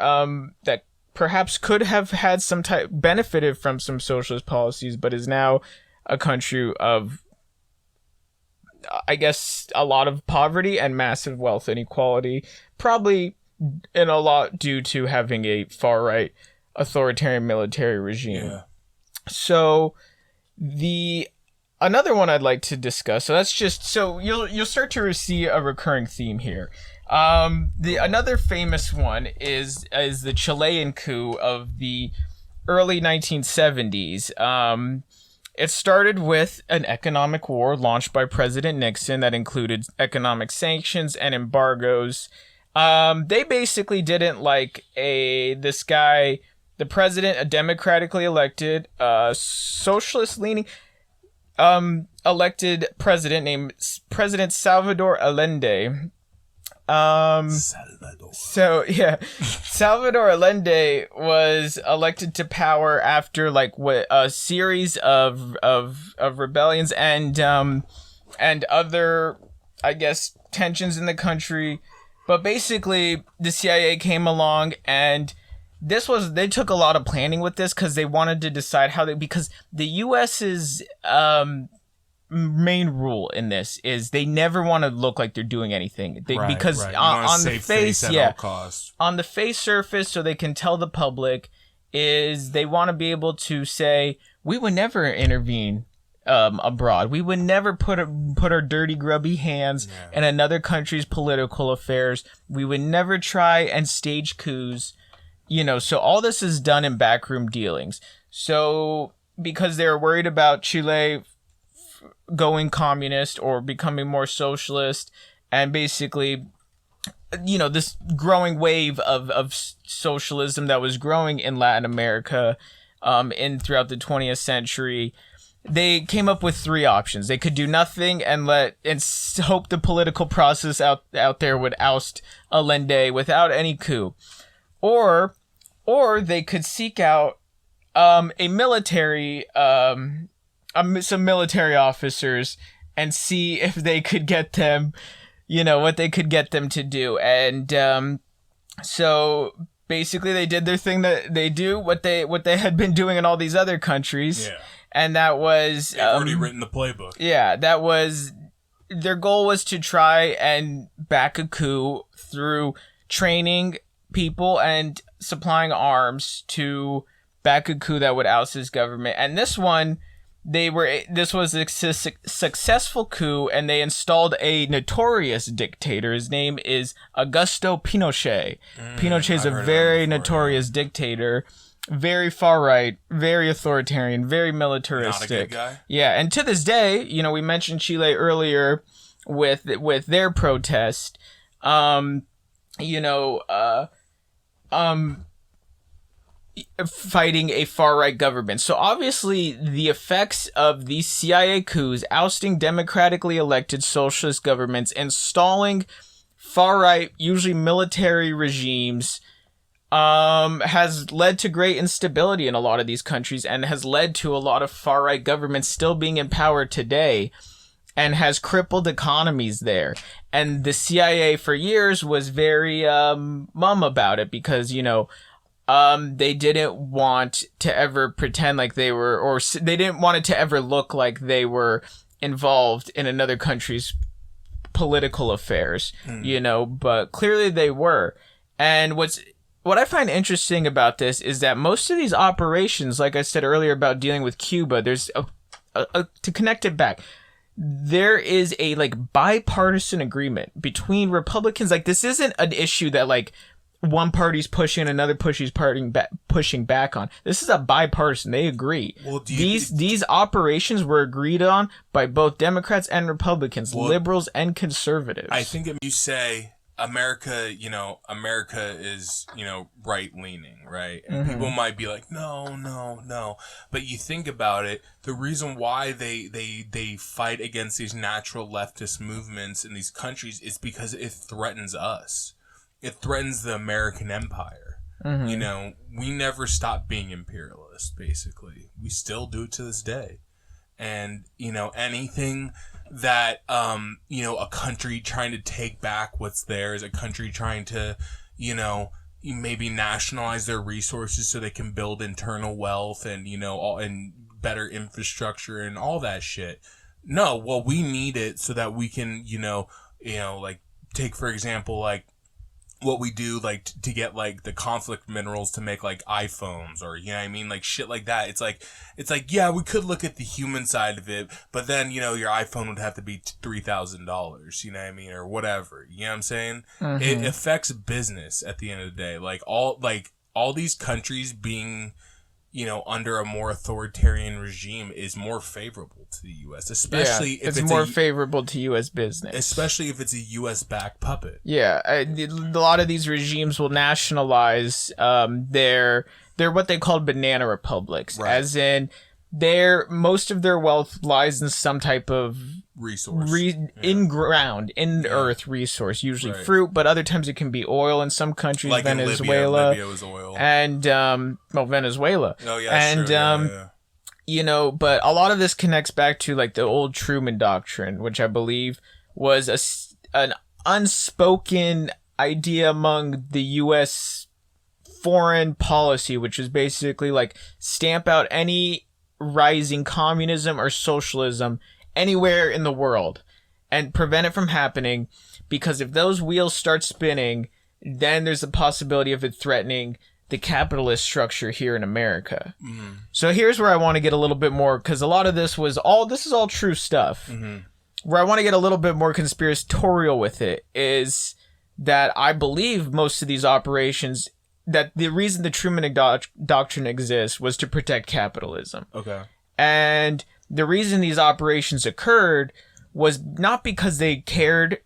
that perhaps could have had some type benefited from some socialist policies, but is now a country of, I guess, a lot of poverty and massive wealth inequality. Probably in a lot due to having a far-right authoritarian military regime. Yeah. So another one I'd like to discuss, so you'll start to see a recurring theme here. Another famous one is the Chilean coup of the early 1970s. It started with an economic war launched by President Nixon that included economic sanctions and embargoes. They basically didn't like this guy, the president, a democratically elected, socialist-leaning, elected president named President Salvador Allende. Salvador. So yeah, Salvador Allende was elected to power after a series of rebellions and other, I guess, tensions in the country. But basically, the CIA came along, and they took a lot of planning with this because they wanted to decide because the U.S.'s main rule in this is they never want to look like they're doing anything. Because on the face, on the face surface, so they can tell the public, is they want to be able to say, we would never intervene abroad. We would never put our dirty, grubby hands in another country's political affairs. We would never try and stage coups. So all this is done in backroom dealings. So because they were worried about Chile going communist or becoming more socialist, and basically, this growing wave of socialism that was growing in Latin America throughout the 20th century, they came up with three options. They could do nothing and hope the political process out there would oust Allende without any coup. Or they could seek out some military officers and see if they could get them, what they could get them to do. And so basically they did their thing that they do, what they had been doing in all these other countries. Yeah. And that was... They've already written the playbook. Yeah, that was... Their goal was to try and back a coup through training people and supplying arms to back a coup that would oust his government. And this one, this was a successful coup, and they installed a notorious dictator. His name is Augusto Pinochet. Pinochet's a very notorious dictator. Very far right, very authoritarian, very militaristic. Not a good guy. Yeah, and to this day, we mentioned Chile earlier with their protest. Fighting a far right government. So obviously, the effects of these CIA coups ousting democratically elected socialist governments, installing far right, usually military regimes, has led to great instability in a lot of these countries, and has led to a lot of far-right governments still being in power today, and has crippled economies there. And the CIA for years was very mum about it because, they didn't want to ever pretend like they were, or they didn't want it to ever look like they were involved in another country's political affairs, but clearly they were. And what I find interesting about this is that most of these operations, like I said earlier about dealing with Cuba, there's to connect it back, there is a bipartisan agreement between Republicans. This isn't an issue that one party's pushing, another pushing back on. This is a bipartisan. They agree. Well, these operations were agreed on by both Democrats and Republicans, liberals and conservatives. I think if you say America is, right-leaning, right? And people might be like, no. But you think about it, the reason why they fight against these natural leftist movements in these countries is because it threatens us. It threatens the American empire. We never stopped being imperialist, basically. We still do it to this day. And, anything that, a country trying to take back what's theirs, a country trying to, maybe nationalize their resources so they can build internal wealth and, and better infrastructure and all that shit. No, well, we need it so that we can, take, for example, what we do, to get, the conflict minerals to make, iPhones or, shit like that. It's like, yeah, we could look at the human side of it, but then, your iPhone would have to be $3,000, or whatever. You know what I'm saying? It affects business at the end of the day. All these countries being, under a more authoritarian regime is more favorable to the U.S., especially if it's more favorable to U.S. business. Especially if it's a U.S.-backed puppet. Yeah, a lot of these regimes will nationalize their what they call banana republics, right. as in most of their wealth lies in some type of resource in earth resource, usually fruit, but other times it can be oil. In some countries, like Venezuela, Libya was oil, and Venezuela. Oh yeah, and sure. But a lot of this connects back to like the old Truman Doctrine, which I believe was an unspoken idea among the U.S. foreign policy, which is basically like stamp out any rising communism or socialism anywhere in the world and prevent it from happening, because if those wheels start spinning, then there's a possibility of it threatening the capitalist structure here in America. Mm-hmm. So here's where I want to get a little bit more, because a lot of this is all true stuff. Mm-hmm. Where I want to get a little bit more conspiratorial with it is that I believe most of these operations, that the reason the Truman Doctrine exists was to protect capitalism. Okay. And the reason these operations occurred was not because they cared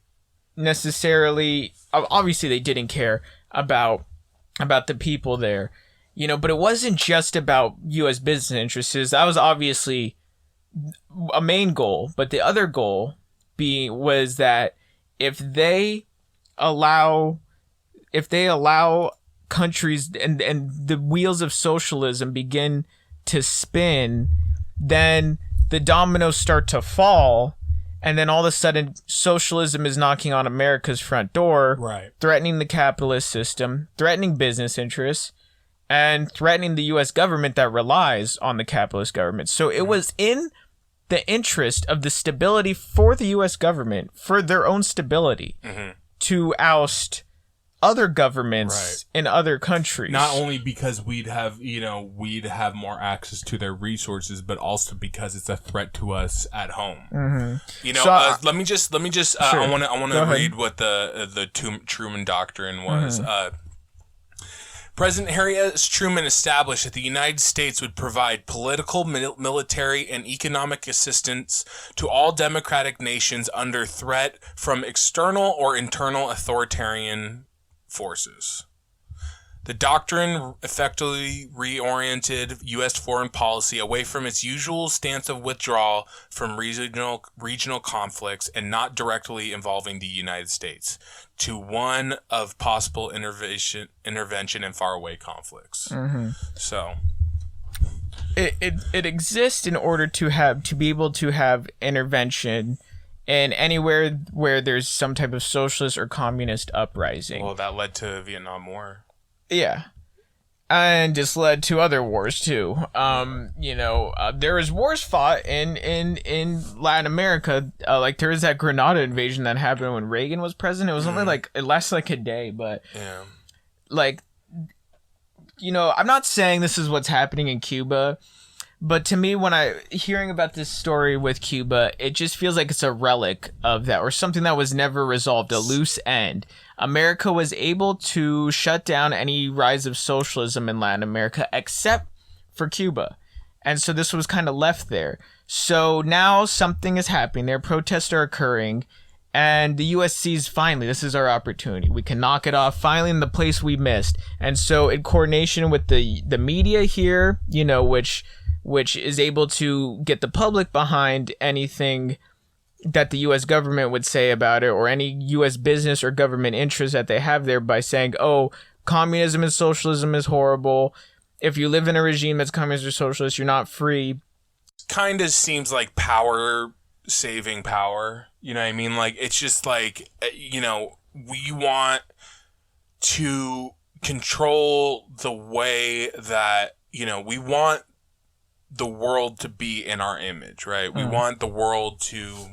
necessarily. Obviously, they didn't care about the people there, but it wasn't just about U.S. business interests. That was obviously a main goal, but the other goal was that if they allow countries and the wheels of socialism begin to spin, then the dominoes start to fall, and then all of a sudden socialism is knocking on America's front door, right, threatening the capitalist system, threatening business interests, and threatening the U.S. government that relies on the capitalist government. So it was in the interest of the stability for the U.S. government, for their own stability, to oust other governments in other countries. Not only because we'd have more access to their resources, but also because it's a threat to us at home. Mm-hmm. Let me just sure. I want to read what the Truman Doctrine was. President Harry S. Truman established that the United States would provide political, military, and economic assistance to all democratic nations under threat from external or internal authoritarian forces. The doctrine effectively reoriented U.S. foreign policy away from its usual stance of withdrawal from regional conflicts and not directly involving the United States, to one of possible intervention in faraway conflicts. Mm-hmm. So it exists in order to be able to have intervention in anywhere where there's some type of socialist or communist uprising. Well, that led to Vietnam War. Yeah. And it's led to other wars too. There was wars fought in Latin America. Like there was that Grenada invasion that happened when Reagan was president. It was only it lasted like a day, but I'm not saying this is what's happening in Cuba, but to me, when I hearing about this story with Cuba, it just feels like it's a relic of that, or something that was never resolved, a loose end. America was able to shut down any rise of socialism in Latin America, except for Cuba. And so this was kind of left there. So now something is happening there. Protests are occurring. And the U.S. sees, finally, this is our opportunity. We can knock it off, finally, in the place we missed. And so in coordination with the media here, which is able to get the public behind anything that the U.S. government would say about it, or any U.S. business or government interest that they have there, by saying, oh, communism and socialism is horrible. If you live in a regime that's communist or socialist, you're not free. Kind of seems like power saving power. You know what I mean? Like, it's just like, we want to control the way that, we want the world to be in our image, right? We want the world to...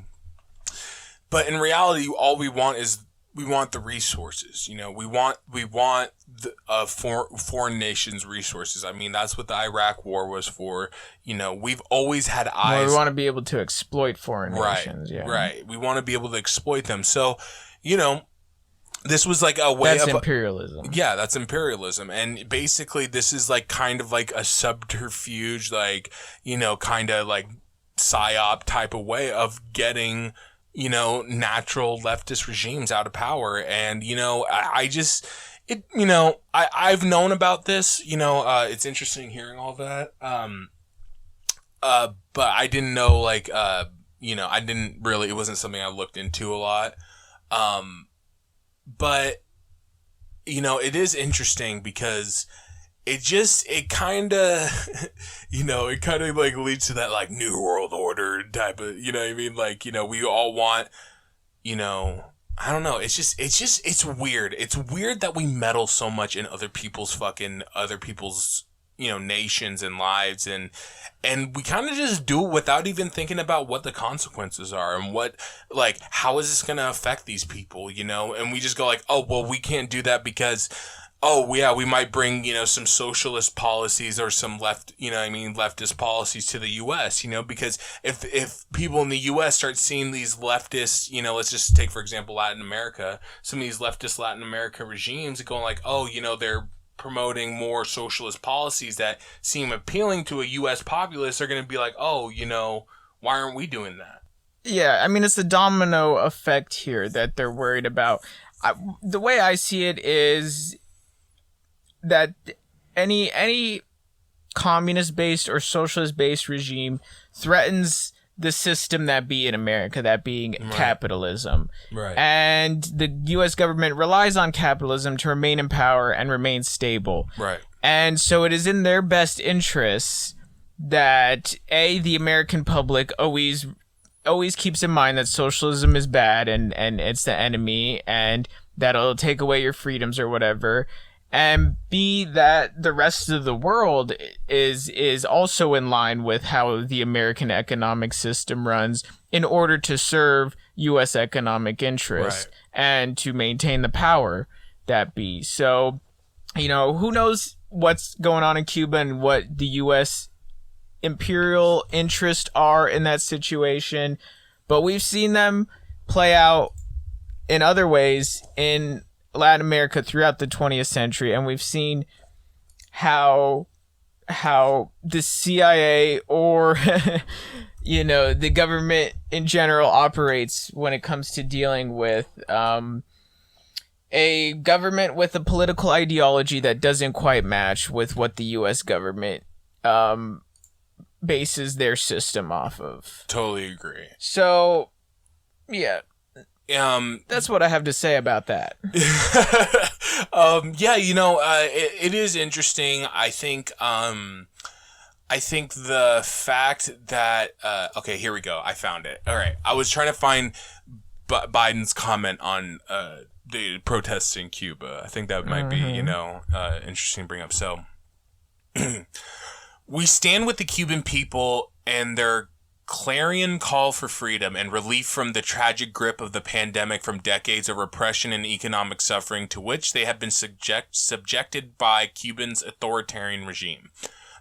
But in reality, all we want is the resources. We want the foreign nations' resources. I mean, that's what the Iraq War was for. We've always had eyes. Well, we want to be able to exploit foreign nations. Yeah, right. We want to be able to exploit them. So, this was like a way That's of imperialism. Yeah, that's imperialism. And basically this is like kind of like a subterfuge, like, you know, kind of like psyop type of way of getting, you know, natural leftist regimes out of power. And, you know, I've known about this, you know, it's interesting hearing all that. But I didn't know, like, you know, it wasn't something I looked into a lot. But, you know, it is interesting because it kind of, you know, it kind of like leads to that like New World Order type of, you know what I mean? Like, you know, we all want, you know, I don't know. It's weird. It's weird that we meddle so much in other people's, you know, nations and lives, and we kind of just do it without even thinking about what the consequences are and what, like, how is this going to affect these people, you know? And we just go like, oh, well, we can't do that because, oh, yeah, we might bring, you know, some socialist policies or some leftist policies to the U.S., you know, because if people in the U.S. start seeing these leftist, you know, let's just take, for example, Latin America, some of these leftist Latin America regimes going like, oh, you know, they're promoting more socialist policies that seem appealing to a U.S. populace, are going to be like, oh, you know, why aren't we doing that? Yeah, I mean, it's the domino effect here that they're worried about. The way I see it is that any communist-based or socialist-based regime threatens the system that be in America, that being capitalism. Right. And the U.S. government relies on capitalism to remain in power and remain stable. Right. And so it is in their best interests that, the American public always keeps in mind that socialism is bad and it's the enemy and that it'll take away your freedoms or whatever. And B, that the rest of the world is also in line with how the American economic system runs in order to serve U.S. economic interests and to maintain the power that be. So, you know, who knows what's going on in Cuba and what the U.S. imperial interests are in that situation, but we've seen them play out in other ways in Latin America throughout the 20th century, and we've seen how the CIA or you know, the government in general operates when it comes to dealing with a government with a political ideology that doesn't quite match with what the U.S. government bases their system off of. Totally agree. So, yeah. That's what I have to say about that. Yeah, you know, it is interesting. I think the fact that, okay, here we go. I found it. All right. I was trying to find Biden's comment on, the protests in Cuba. I think that might be, you know, interesting to bring up. So, we stand with the Cuban people and their clarion call for freedom and relief from the tragic grip of the pandemic, from decades of repression and economic suffering to which they have been subjected by Cuba's authoritarian regime.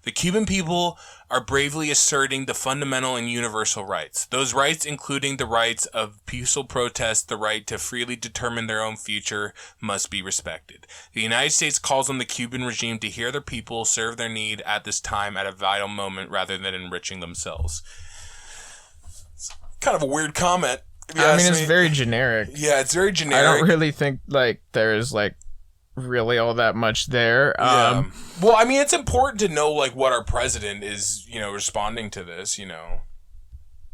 The Cuban people are bravely asserting the fundamental and universal rights. Those rights including the rights of peaceful protest, the right to freely determine their own future, must be respected. The United States calls on the Cuban regime to hear their people, serve their need at this time at a vital moment rather than enriching themselves. Kind of a weird comment. I mean, it's very generic. Yeah, it's very generic. I don't really think, like, there's, like, really all that much there. Yeah. Well, I mean, it's important to know, like, what our president is, you know, responding to this, you know.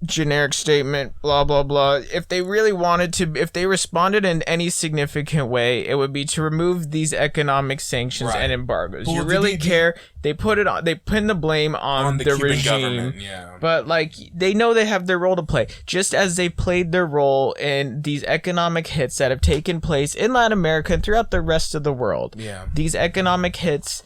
Generic statement, blah, blah, blah. If they really wanted to, if they responded in any significant way, it would be to remove these economic sanctions and embargoes. Well, you really care. They pin the blame on the Cuban regime. Government, yeah. But, like, they know they have their role to play. Just as they played their role in these economic hits that have taken place in Latin America and throughout the rest of the world. Yeah. These economic hits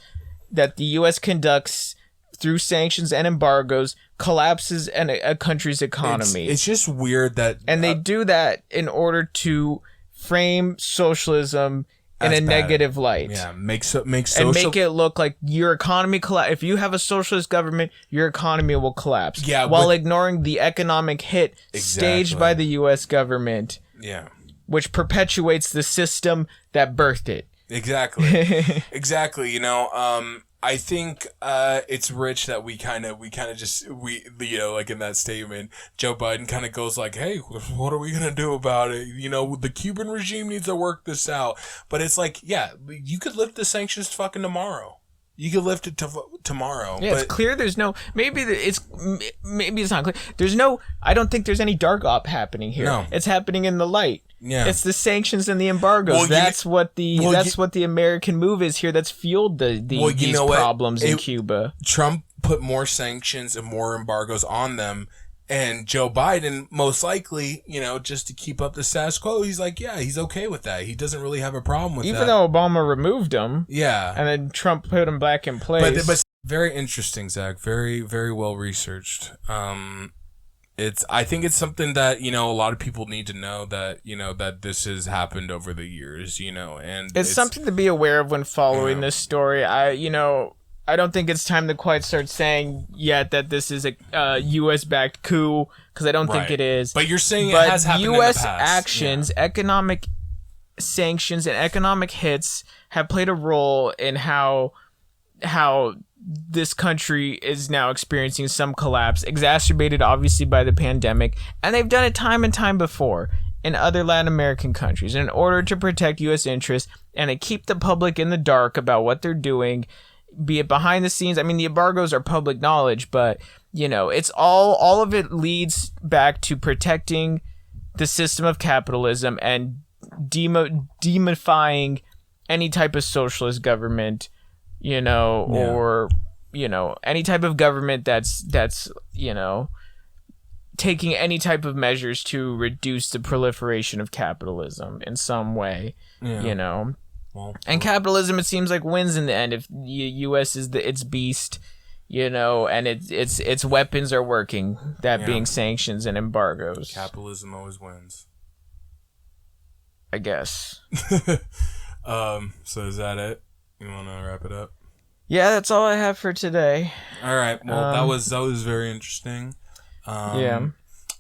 that the U.S. conducts through sanctions and embargoes collapses a country's economy. It's just weird that... And they do that in order to frame socialism in a negative light. Yeah, make social... And make it look like your economy if you have a socialist government, your economy will collapse. Yeah, while ignoring the economic hit staged by the U.S. government. Yeah. which perpetuates the system that birthed it. Exactly. Exactly. You know, I think it's rich that we kind of just like in that statement, Joe Biden kind of goes like, "Hey, what are we gonna do about it? You know, the Cuban regime needs to work this out." But it's like, yeah, you could lift the sanctions fucking tomorrow. You could lift it tomorrow. Yeah, but it's clear. There's no maybe it's not clear. There's no. I don't think there's any dark op happening here. No. It's happening in the light. Yeah. It's the sanctions and the embargoes. Well, that's what the American move is here. That's fueled these problems in Cuba. Trump put more sanctions and more embargoes on them, and Joe Biden, most likely, you know, just to keep up the status quo, he's like, yeah, he's okay with that. He doesn't really have a problem with that. Even though Obama removed them. Yeah. And then Trump put them back in place. But very interesting, Zach. Very, very well researched. I think it's something that, you know, a lot of people need to know, that, you know, that this has happened over the years, you know, and it's something to be aware of when following this story. I don't think it's time to quite start saying yet that this is a U.S. backed coup, because I don't think it is. But you're saying it has happened in the past. U.S. actions, economic sanctions, and economic hits have played a role in how this country is now experiencing some collapse, exacerbated obviously by the pandemic, and they've done it time and time before in other Latin American countries in order to protect U.S. interests and to keep the public in the dark about what they're doing, be it behind the scenes. I mean, the embargoes are public knowledge, but, you know, it's all of it leads back to protecting the system of capitalism and demifying any type of socialist government, you know, or, you know, any type of government that's, you know, taking any type of measures to reduce the proliferation of capitalism in some way, you know. And capitalism, it seems like, wins in the end if the U.S. is its beast, you know, and its weapons are working, that being sanctions and embargoes. Capitalism always wins, I guess. So is that it? You want to wrap it up? Yeah, that's all I have for today. All right. Well, that was very interesting. Yeah.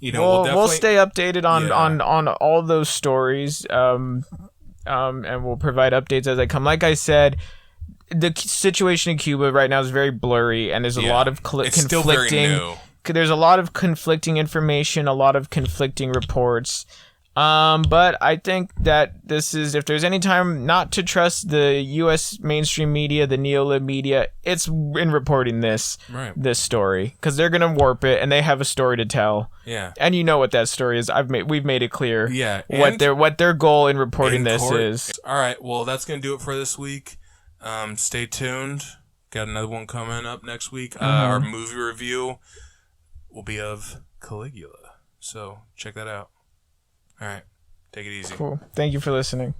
You know, we'll stay updated on all those stories. And we'll provide updates as they come. Like I said, the situation in Cuba right now is very blurry, and there's a lot of it's still very new. There's a lot of conflicting information, a lot of conflicting reports. But I think that this is, if there's any time not to trust the U.S. mainstream media, the neo-lib media, it's in reporting this story, because they're gonna warp it, and they have a story to tell. Yeah. And you know what that story is. We've made it clear. Yeah. What their goal in reporting this is. All right. Well, that's gonna do it for this week. Stay tuned. Got another one coming up next week. Our movie review will be of Caligula, so check that out. All right. Take it easy. Cool. Thank you for listening.